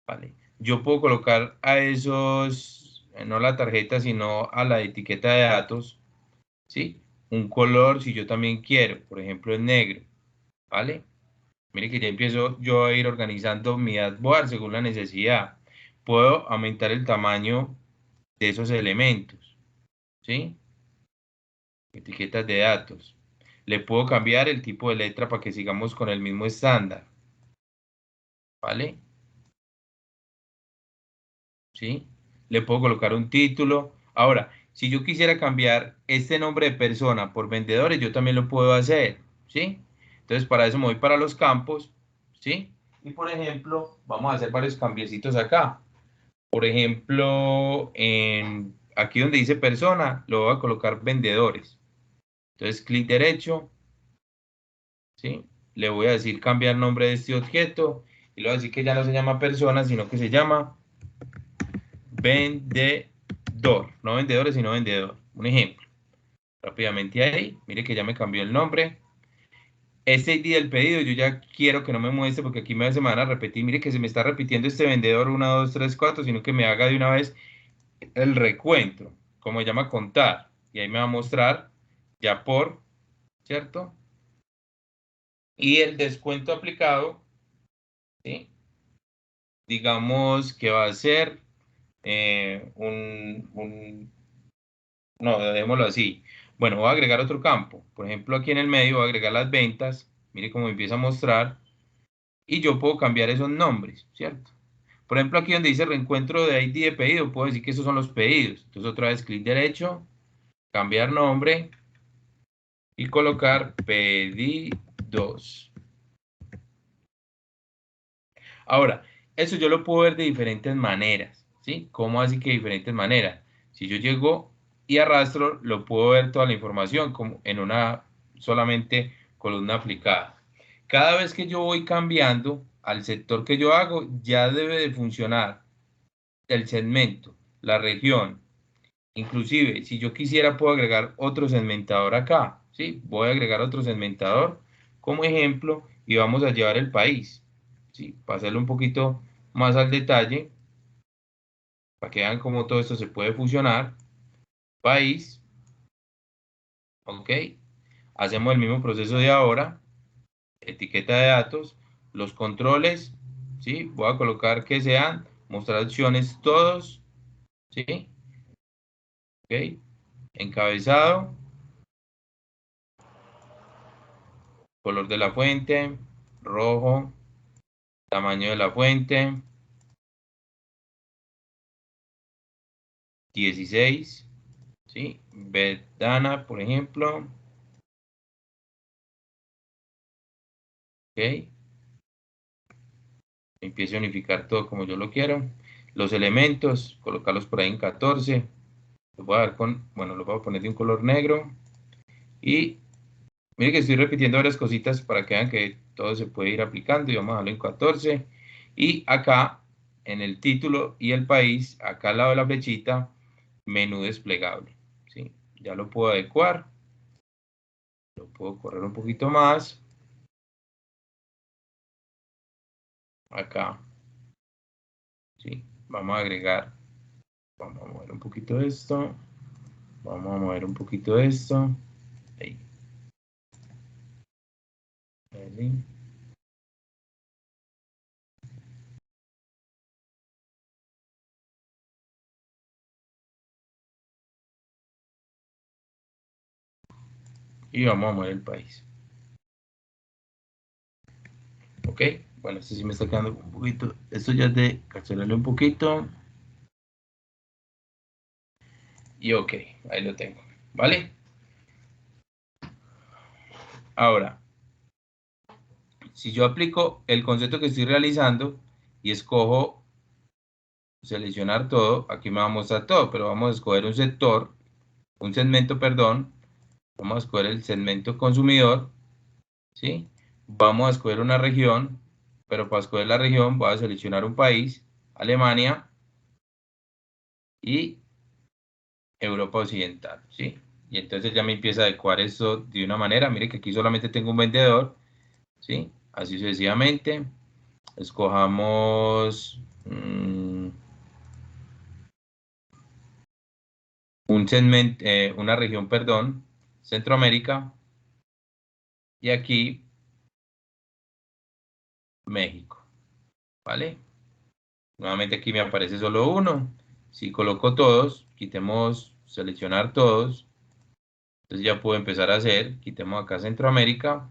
¿vale? Yo puedo colocar a esos, no la tarjeta, sino a la etiqueta de datos, ¿sí? Un color, si yo también quiero, por ejemplo, el negro, ¿vale? Mire que ya empiezo yo a ir organizando mi adboard según la necesidad. Puedo aumentar el tamaño de esos elementos, ¿sí? Etiquetas de datos. Le puedo cambiar el tipo de letra para que sigamos con el mismo estándar, ¿vale? ¿Sí? Le puedo colocar un título. Ahora, si yo quisiera cambiar este nombre de persona por vendedores, yo también lo puedo hacer, ¿sí? Entonces, para eso me voy para los campos, ¿sí? Y por ejemplo, vamos a hacer varios cambiecitos acá. Por ejemplo, aquí donde dice persona, lo voy a colocar vendedores. Entonces, clic derecho, ¿sí? Le voy a decir cambiar nombre de este objeto y le voy a decir que ya no se llama persona, sino que se llama vendedor. No vendedores, sino vendedor. Un ejemplo. Rápidamente ahí, mire que ya me cambió el nombre. Este ID del pedido, yo ya quiero que no me muestre porque aquí se me van a repetir. Mire que se me está repitiendo este vendedor 1, 2, 3, 4, sino que me haga de una vez el recuento, como se llama contar. Y ahí me va a mostrar ya por, ¿cierto? Y el descuento aplicado, ¿sí? Digamos que va a ser no, dejémoslo así. Bueno, voy a agregar otro campo. Por ejemplo, aquí en el medio voy a agregar las ventas. Mire cómo empieza a mostrar. Y yo puedo cambiar esos nombres, ¿cierto? Por ejemplo, aquí donde dice reencuentro de ID de pedido, puedo decir que esos son los pedidos. Entonces, otra vez clic derecho, cambiar nombre y colocar pedidos. Ahora, eso yo lo puedo ver de diferentes maneras, ¿sí? ¿Cómo así que de diferentes maneras? Si yo llego y arrastro, lo puedo ver toda la información como en una solamente columna aplicada. Cada vez que yo voy cambiando al sector que yo hago, ya debe de funcionar el segmento, la región. Inclusive, si yo quisiera, puedo agregar otro segmentador acá, ¿sí? Voy a agregar otro segmentador como ejemplo y vamos a llevar el país, ¿sí? Para hacerlo un poquito más al detalle, para que vean cómo todo esto se puede fusionar. País, ¿ok? Hacemos el mismo proceso de ahora, etiqueta de datos, los controles, ¿sí? Voy a colocar que sean, mostrar opciones todos, ¿sí? ¿Ok? Encabezado, color de la fuente, rojo, tamaño de la fuente, 16, ¿sí? Ventana, por ejemplo, ¿ok? Empiezo a unificar todo como yo lo quiero. Los elementos, colocarlos por ahí en 14. Los voy a dar con, bueno, los voy a poner de un color negro. Y mire que estoy repitiendo varias cositas para que vean que todo se puede ir aplicando. Y vamos a darlo en 14. Y acá, en el título y el país, acá al lado de la flechita, menú desplegable, ¿sí? Ya lo puedo adecuar. Lo puedo correr un poquito más. Acá, ¿sí? Vamos a agregar, vamos a mover un poquito esto. Vamos a mover un poquito esto. Ahí. Ahí. Y vamos a mover el país. Ok, bueno, este sí me está quedando un poquito. Esto ya es de cancelarle un poquito. Y ok, ahí lo tengo, ¿vale? Ahora, si yo aplico el concepto que estoy realizando y escojo seleccionar todo, aquí me va a mostrar todo, pero vamos a escoger un sector, un segmento, perdón. Vamos a escoger el segmento consumidor, ¿sí? Vamos a escoger una región, pero para escoger la región voy a seleccionar un país, Alemania y Europa Occidental, ¿sí? Y entonces ya me empieza a adecuar esto de una manera. Mire que aquí solamente tengo un vendedor, ¿sí? Así sucesivamente. Escojamos un segmento, una región, perdón, Centroamérica, y aquí México, ¿vale? Nuevamente aquí me aparece solo uno. Si coloco todos, quitemos seleccionar todos, entonces ya puedo empezar a hacer, quitemos acá Centroamérica,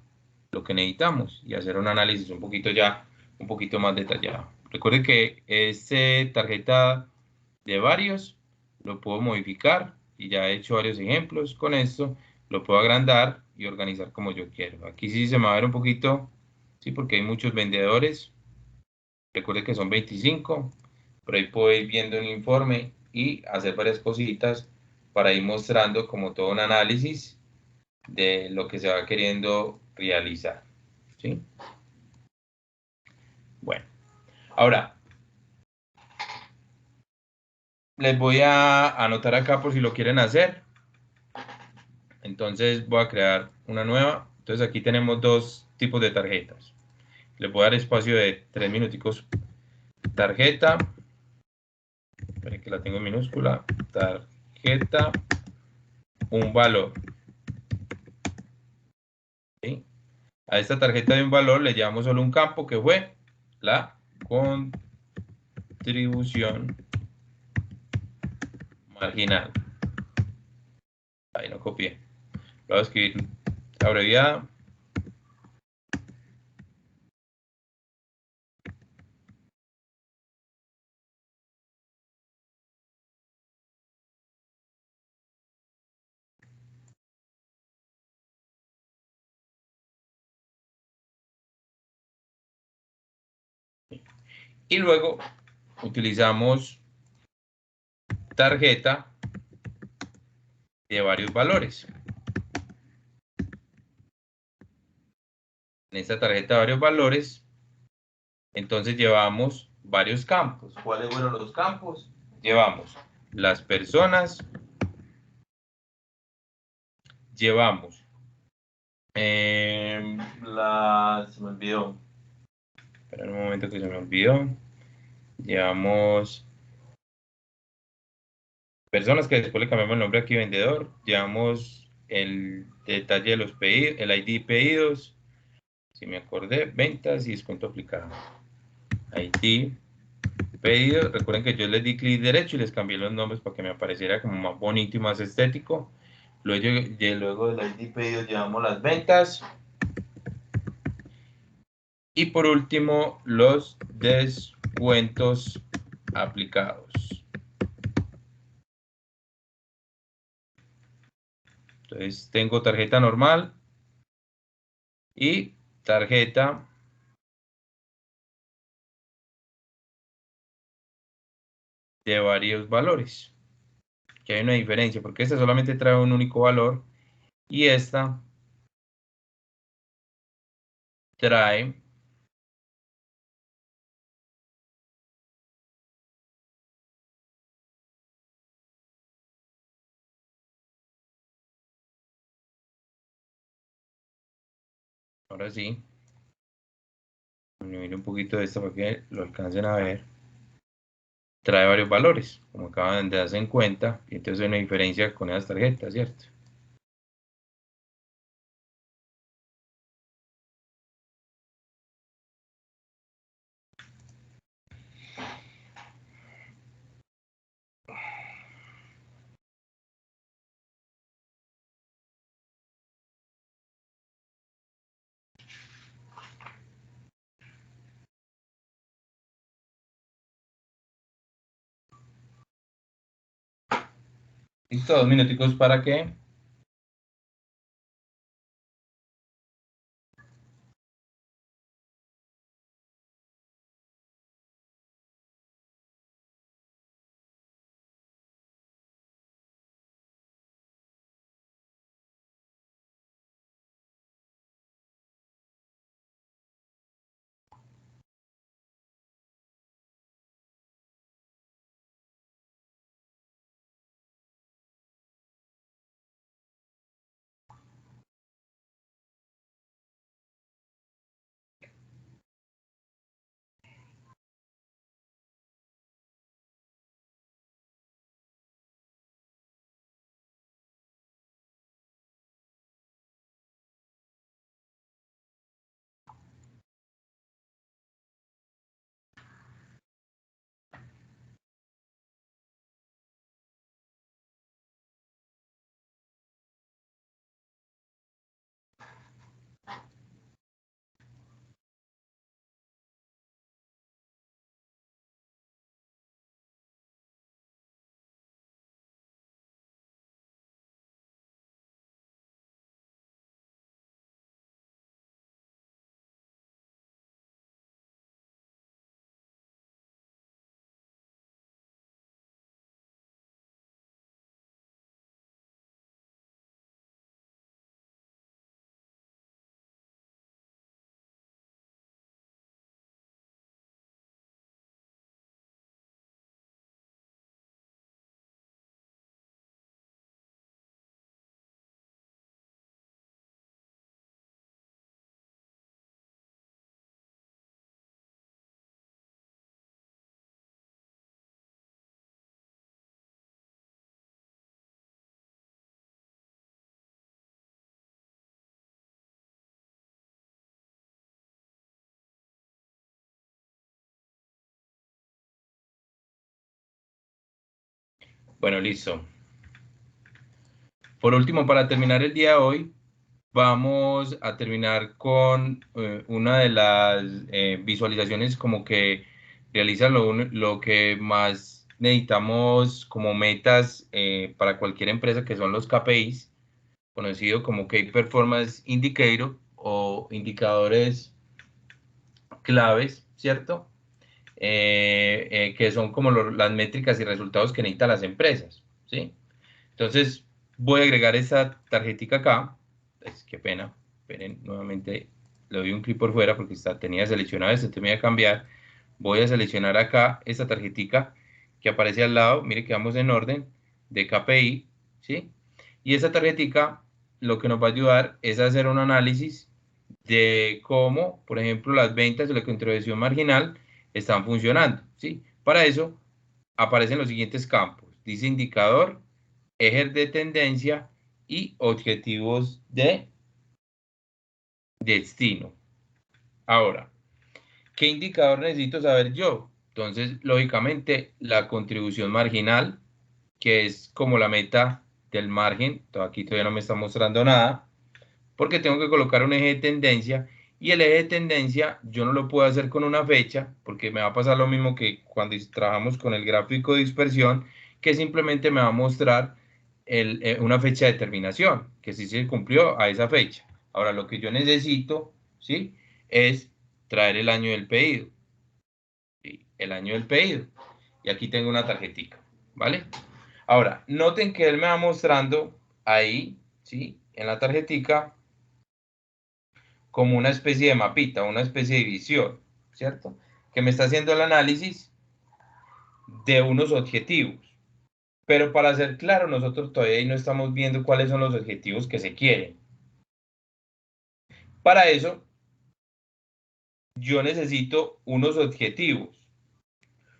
lo que necesitamos y hacer un análisis un poquito ya, un poquito más detallado. Recuerden que este tarjeta de varios lo puedo modificar y ya he hecho varios ejemplos con esto, lo puedo agrandar y organizar como yo quiero. Aquí sí se me va a ver un poquito, sí, porque hay muchos vendedores. Recuerde que son 25, pero ahí puedo ir viendo un informe y hacer varias cositas para ir mostrando como todo un análisis de lo que se va queriendo realizar, ¿sí? Bueno, ahora les voy a anotar acá por si lo quieren hacer. Entonces voy a crear una nueva. Entonces aquí tenemos dos tipos de tarjetas. Les voy a dar espacio de 3 minuticos. Tarjeta, esperen que la tengo en minúscula. Tarjeta, un valor, ¿sí? A esta tarjeta de un valor le llevamos solo un campo que fue la contribución marginal. Ahí no copié. Lo voy a escribir abreviada. Y luego utilizamos tarjeta de varios valores. En esta tarjeta de varios valores, entonces llevamos varios campos. ¿Cuáles fueron los campos? Llevamos las personas, llevamos se me olvidó. Espera un momento que se me olvidó. Llevamos personas que después le cambiamos el nombre aquí, vendedor. Llevamos el detalle de los pedidos, el ID pedidos. Si me acordé, ventas y descuento aplicado. ID pedidos. Recuerden que yo les di clic derecho y les cambié los nombres para que me apareciera como más bonito y más estético. Luego del ID pedidos llevamos las ventas. Y por último, los descuentos aplicados. Entonces, tengo tarjeta normal y tarjeta de varios valores. Que hay una diferencia, porque esta solamente trae un único valor y esta trae ahora sí, disminuir un poquito de esto para que lo alcancen a ver. Trae varios valores, como acaban de darse en cuenta, y entonces hay una diferencia con esas tarjetas, ¿cierto? Listo, 2 minuticos para que... Bueno, listo. Por último, para terminar el día de hoy, vamos a terminar con una de las visualizaciones como que realiza lo que más necesitamos como metas para cualquier empresa, que son los KPIs, conocido como Key Performance Indicator o indicadores claves, ¿cierto? Que son como las métricas y resultados que necesitan las empresas, ¿sí? Entonces, voy a agregar esta tarjetita acá. Qué pena. Esperen, nuevamente le doy un clic por fuera porque tenía seleccionado esto, te voy a cambiar. Voy a seleccionar acá esta tarjetita que aparece al lado. Mire que vamos en orden de KPI, ¿sí? Y esa tarjetita lo que nos va a ayudar es a hacer un análisis de cómo, por ejemplo, las ventas de la contribución marginal están funcionando, ¿sí? Para eso aparecen los siguientes campos. Dice indicador, ejes de tendencia y objetivos de destino. Ahora, ¿qué indicador necesito saber yo? Entonces, lógicamente, la contribución marginal, que es como la meta del margen. Aquí todavía no me está mostrando nada, porque tengo que colocar un eje de tendencia, y el eje de tendencia yo no lo puedo hacer con una fecha, porque me va a pasar lo mismo que cuando trabajamos con el gráfico de dispersión, que simplemente me va a mostrar una fecha de terminación, que sí se cumplió a esa fecha. Ahora, lo que yo necesito, ¿sí?, es traer el año del pedido, ¿sí?, el año del pedido, y aquí tengo una tarjetita, ¿vale? Ahora, noten que él me va mostrando ahí, ¿sí?, en la tarjetita, como una especie de mapita, una especie de visión, ¿cierto? Que me está haciendo el análisis de unos objetivos. Pero para ser claro, nosotros todavía ahí no estamos viendo cuáles son los objetivos que se quieren. Para eso, yo necesito unos objetivos.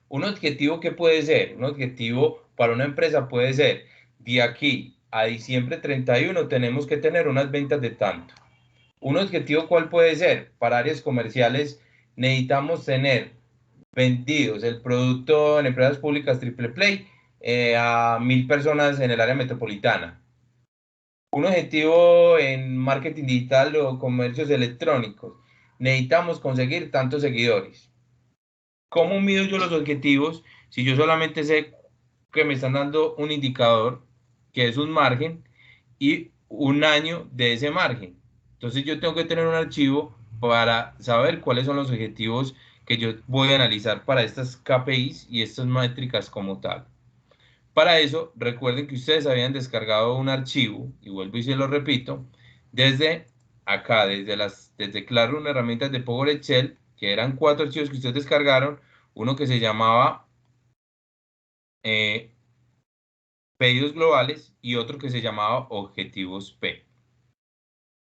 Un objetivo, ¿qué puede ser? Un objetivo para una empresa puede ser: de aquí a diciembre 31 tenemos que tener unas ventas de tanto. Un objetivo, ¿cuál puede ser? Para áreas comerciales necesitamos tener vendidos el producto en empresas públicas Triple Play a 1000 personas en el área metropolitana. Un objetivo en marketing digital o comercios electrónicos: necesitamos conseguir tantos seguidores. ¿Cómo mido yo los objetivos si yo solamente sé que me están dando un indicador? que es un margen, y un año de ese margen. Entonces yo tengo que tener un archivo para saber cuáles son los objetivos que yo voy a analizar para estas KPIs y estas métricas como tal. Para eso, recuerden que ustedes habían descargado un archivo, y vuelvo y se lo repito, desde acá, desde Classroom, herramientas de Power Excel, que eran 4 archivos que ustedes descargaron, uno que se llamaba pedidos globales y otro que se llamaba objetivos P.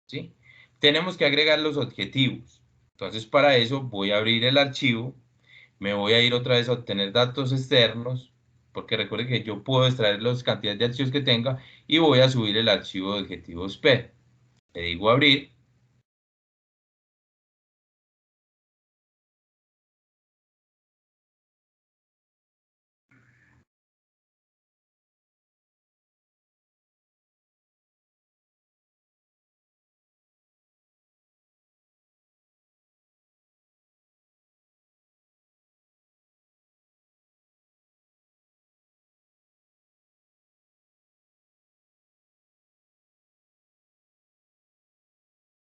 ¿Sí? Tenemos que agregar los objetivos. Entonces, para eso voy a abrir el archivo, me voy a ir otra vez a obtener datos externos, porque recuerden que yo puedo extraer las cantidades de archivos que tenga y voy a subir el archivo de objetivos P. Le digo abrir.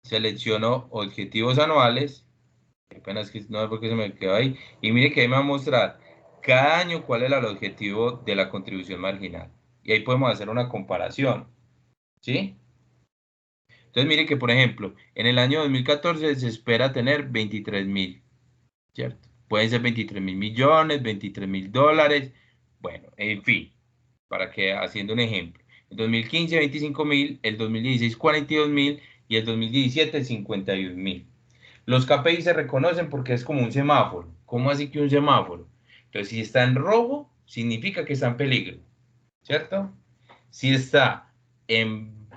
Selecciono objetivos anuales. Apenas que no sé por qué se me quedó ahí. Y mire que ahí me va a mostrar cada año cuál era el objetivo de la contribución marginal. Y ahí podemos hacer una comparación. ¿Sí? Entonces mire que, por ejemplo, en el año 2014 se espera tener 23.000, ¿cierto? Pueden ser 23.000 millones, 23.000 dólares, bueno, en fin, para que haciendo un ejemplo. El 2015, 25.000, el 2016, 42.000 y el 2017, 51.000. Los KPI se reconocen porque es como un semáforo. ¿Cómo así que un semáforo? Entonces, si está en rojo, significa que está en peligro, ¿cierto? Si está en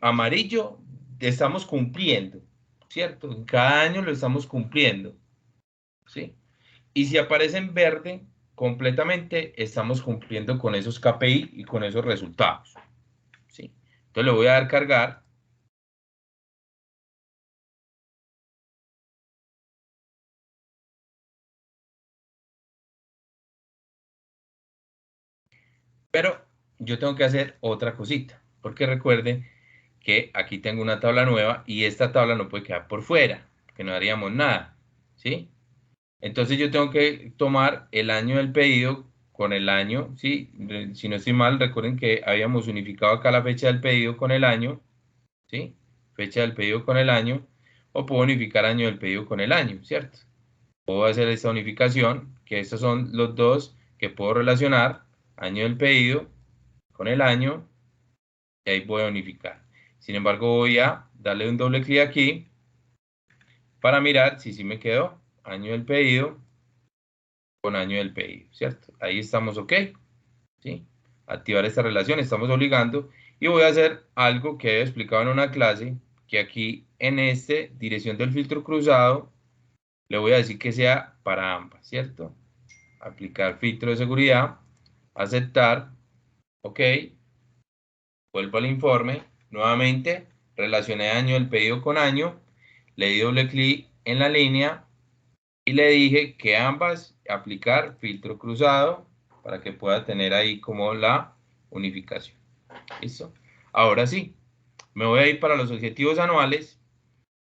amarillo, estamos cumpliendo, ¿cierto? Cada año lo estamos cumpliendo, ¿sí? Y si aparece en verde, completamente estamos cumpliendo con esos KPI y con esos resultados, ¿sí? Entonces le voy a dar cargar. Pero yo tengo que hacer otra cosita, porque recuerden que aquí tengo una tabla nueva y esta tabla no puede quedar por fuera, que no haríamos nada, ¿sí? Entonces yo tengo que tomar el año del pedido con el año, ¿sí? Si no estoy mal, recuerden que habíamos unificado acá la fecha del pedido con el año, ¿sí? Fecha del pedido con el año, o puedo unificar año del pedido con el año, ¿cierto? Puedo hacer esta unificación, que estos son los dos que puedo relacionar, año del pedido con el año, y ahí voy a unificar. Sin embargo, voy a darle un doble clic aquí para mirar si sí me quedó año del pedido con año del pedido, ¿cierto? Ahí estamos ok, ¿sí? Activar esta relación, estamos obligando, y voy a hacer algo que he explicado en una clase, que aquí en este, dirección del filtro cruzado, le voy a decir que sea para ambas, ¿cierto? Aplicar filtro de seguridad, aceptar, ok, vuelvo al informe, nuevamente, relacioné año del pedido con año, le di doble clic en la línea, y le dije que ambas aplicar filtro cruzado para que pueda tener ahí como la unificación. ¿Listo? Ahora sí, me voy a ir para los objetivos anuales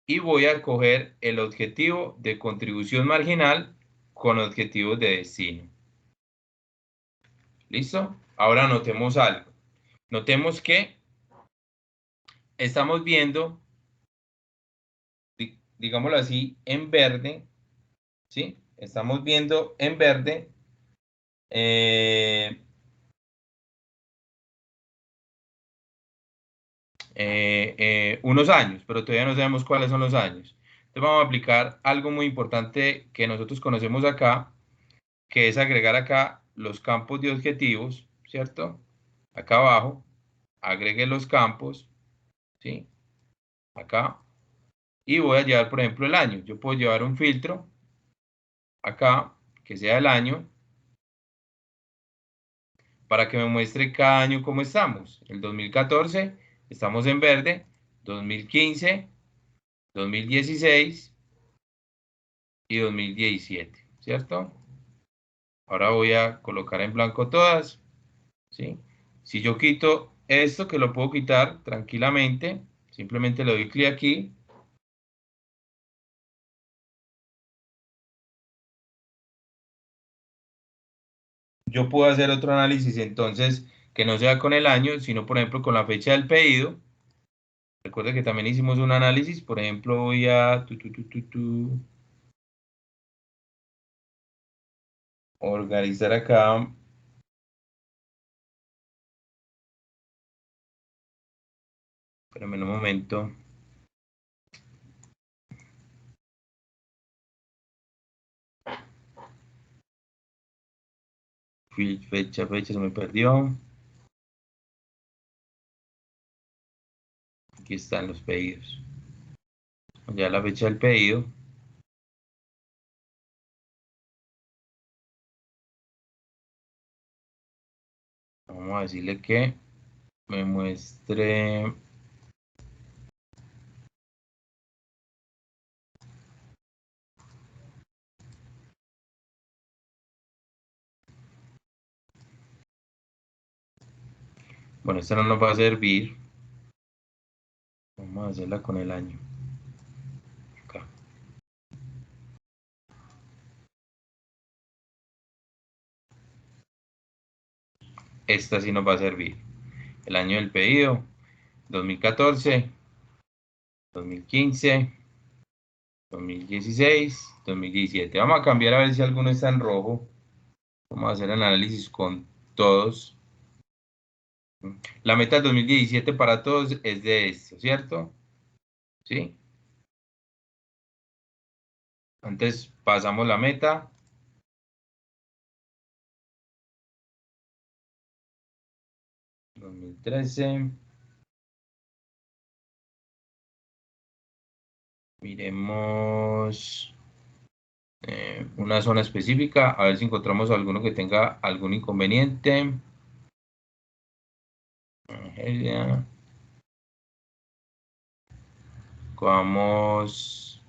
y voy a coger el objetivo de contribución marginal con objetivos de destino. ¿Listo? Ahora notemos algo. Notemos que estamos viendo, digámoslo así, en verde, ¿sí? Estamos viendo en verde unos años, pero todavía no sabemos cuáles son los años. Entonces vamos a aplicar algo muy importante que nosotros conocemos acá, que es agregar acá los campos de objetivos, ¿cierto? Acá abajo, agregue los campos, ¿sí? Acá. Y voy a llevar, por ejemplo, el año. Yo puedo llevar un filtro acá, que sea el año, para que me muestre cada año cómo estamos. El 2014 estamos en verde, 2015, 2016 y 2017, ¿cierto? Ahora voy a colocar en blanco todas, ¿sí? Si yo quito esto que lo puedo quitar tranquilamente, simplemente le doy clic aquí. Yo puedo hacer otro análisis entonces que no sea con el año, sino por ejemplo con la fecha del pedido. Recuerda que también hicimos un análisis, por ejemplo voy a organizar acá. Espérame un momento. Fecha, se me perdió. Aquí están los pedidos. Ya la fecha del pedido. Vamos a decirle que me muestre. Bueno, esta no nos va a servir. Vamos a hacerla con el año. Acá. Esta sí nos va a servir. El año del pedido, 2014, 2015, 2016, 2017. Vamos a cambiar a ver si alguno está en rojo. Vamos a hacer el análisis con todos. La meta del 2017 para todos es de esto, ¿cierto? ¿Sí? Antes pasamos la meta. 2013. Miremos una zona específica, a ver si encontramos alguno que tenga algún inconveniente. Argelia. Vamos.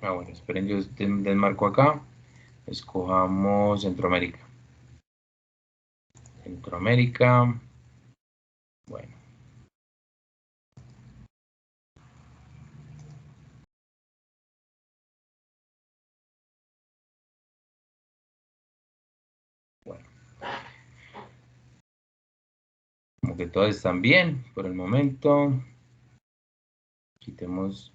Bueno, esperen, yo desmarco acá. Escojamos Centroamérica. Centroamérica. Bueno. Bueno. Como que todas están bien por el momento. Quitemos.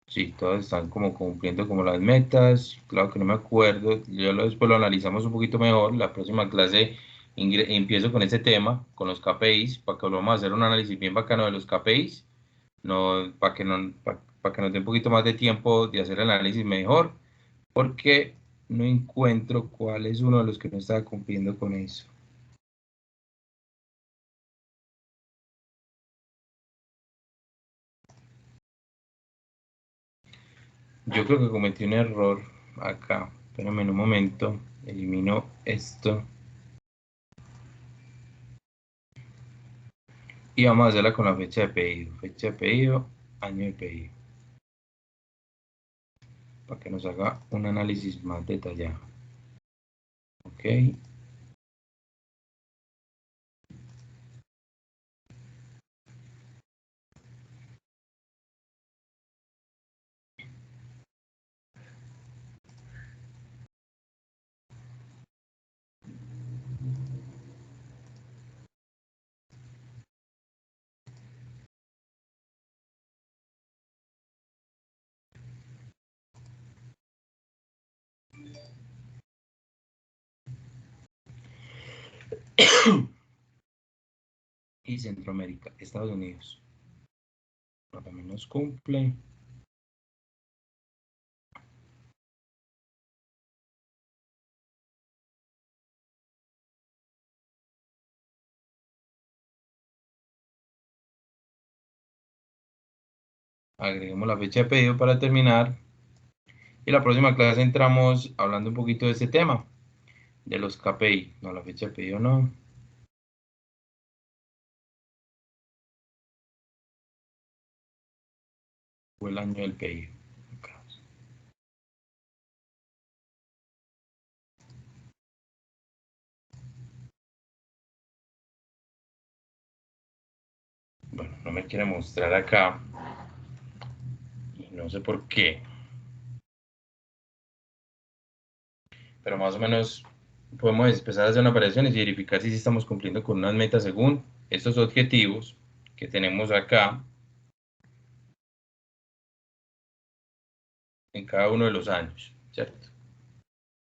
Sí, todas están como cumpliendo como las metas. Claro que no me acuerdo. Después lo analizamos un poquito mejor. La próxima clase empiezo con ese tema, con los KPIs, para que volvamos a hacer un análisis bien bacano de los KPIs. No, para que nos dé un poquito más de tiempo de hacer el análisis mejor, porque no encuentro cuál es uno de los que no está cumpliendo con eso. Yo creo que cometí un error acá. Espérame un momento. Elimino esto. Y vamos a hacerla con la fecha de pedido. Fecha de pedido, año de pedido. Para que nos haga un análisis más detallado. Ok. Y Centroamérica, Estados Unidos. También nos cumple. Agreguemos la fecha de pedido para terminar. Y la próxima clase entramos hablando un poquito de este tema, de los KPI. No, la fecha de pedido no. Fue el año del pedido. Acá. Bueno, no me quiere mostrar acá. Y no sé por qué. Pero más o menos podemos empezar a hacer una operación y verificar si estamos cumpliendo con unas metas según estos objetivos que tenemos acá en cada uno de los años, ¿cierto?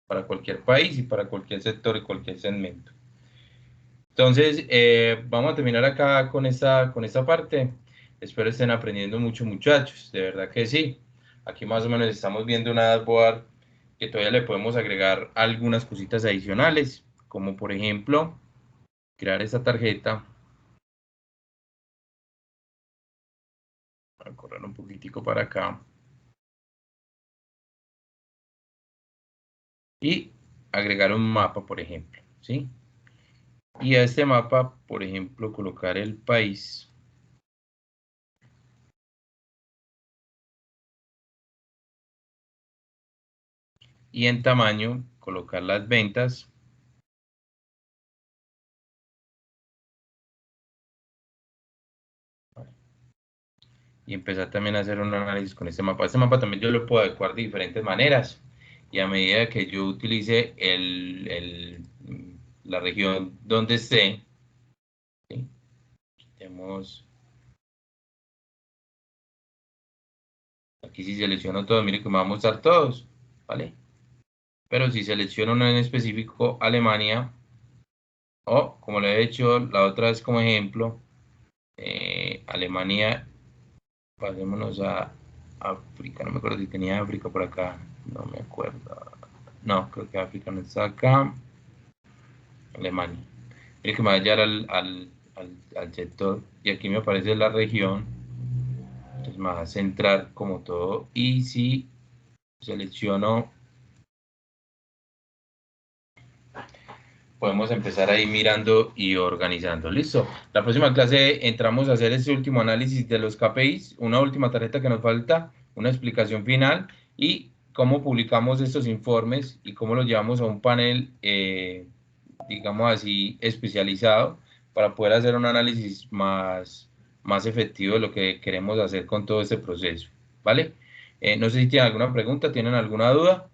Para cualquier país y para cualquier sector y cualquier segmento. Entonces, vamos a terminar acá con esta parte. Espero estén aprendiendo mucho, muchachos. De verdad que sí. Aquí más o menos estamos viendo una dashboard que todavía le podemos agregar algunas cositas adicionales, como por ejemplo, crear esta tarjeta. Voy a correr un poquitico para acá. Y agregar un mapa, por ejemplo, ¿sí? Y a este mapa, por ejemplo, colocar el país. Y en tamaño, colocar las ventas. Y empezar también a hacer un análisis con este mapa. Este mapa también yo lo puedo adecuar de diferentes maneras. Y a medida que yo utilice la región donde esté, ¿sí? Tenemos, aquí si selecciono todo, mire que me va a mostrar todos, ¿vale? Pero si selecciono uno en específico, Alemania, o como le he hecho la otra vez como ejemplo, Alemania, pasémonos a África, no me acuerdo si tenía África por acá, no me acuerdo. No, creo que África no está acá. Alemania. Mire que me va a llevar al sector y aquí me aparece la región. Entonces me va a centrar como todo. Y si selecciono, podemos empezar ahí mirando y organizando. Listo. La próxima clase entramos a hacer este último análisis de los KPIs, una última tarjeta que nos falta, una explicación final y cómo publicamos estos informes y cómo los llevamos a un panel, digamos así, especializado para poder hacer un análisis más efectivo de lo que queremos hacer con todo este proceso. ¿Vale? No sé si tienen alguna pregunta, ¿tienen alguna duda?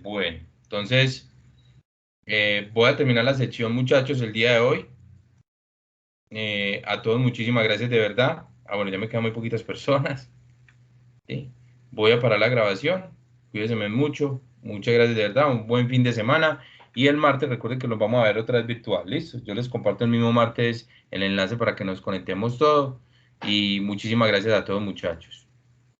Bueno, entonces voy a terminar la sección, muchachos, el día de hoy. A todos muchísimas gracias de verdad. Ah, bueno, ya me quedan muy poquitas personas. ¿Sí? Voy a parar la grabación. Cuídense mucho. Muchas gracias de verdad. Un buen fin de semana. Y el martes, recuerden que nos vamos a ver otra vez virtual. ¿Listo? Yo les comparto el mismo martes el enlace para que nos conectemos todos. Y muchísimas gracias a todos, muchachos.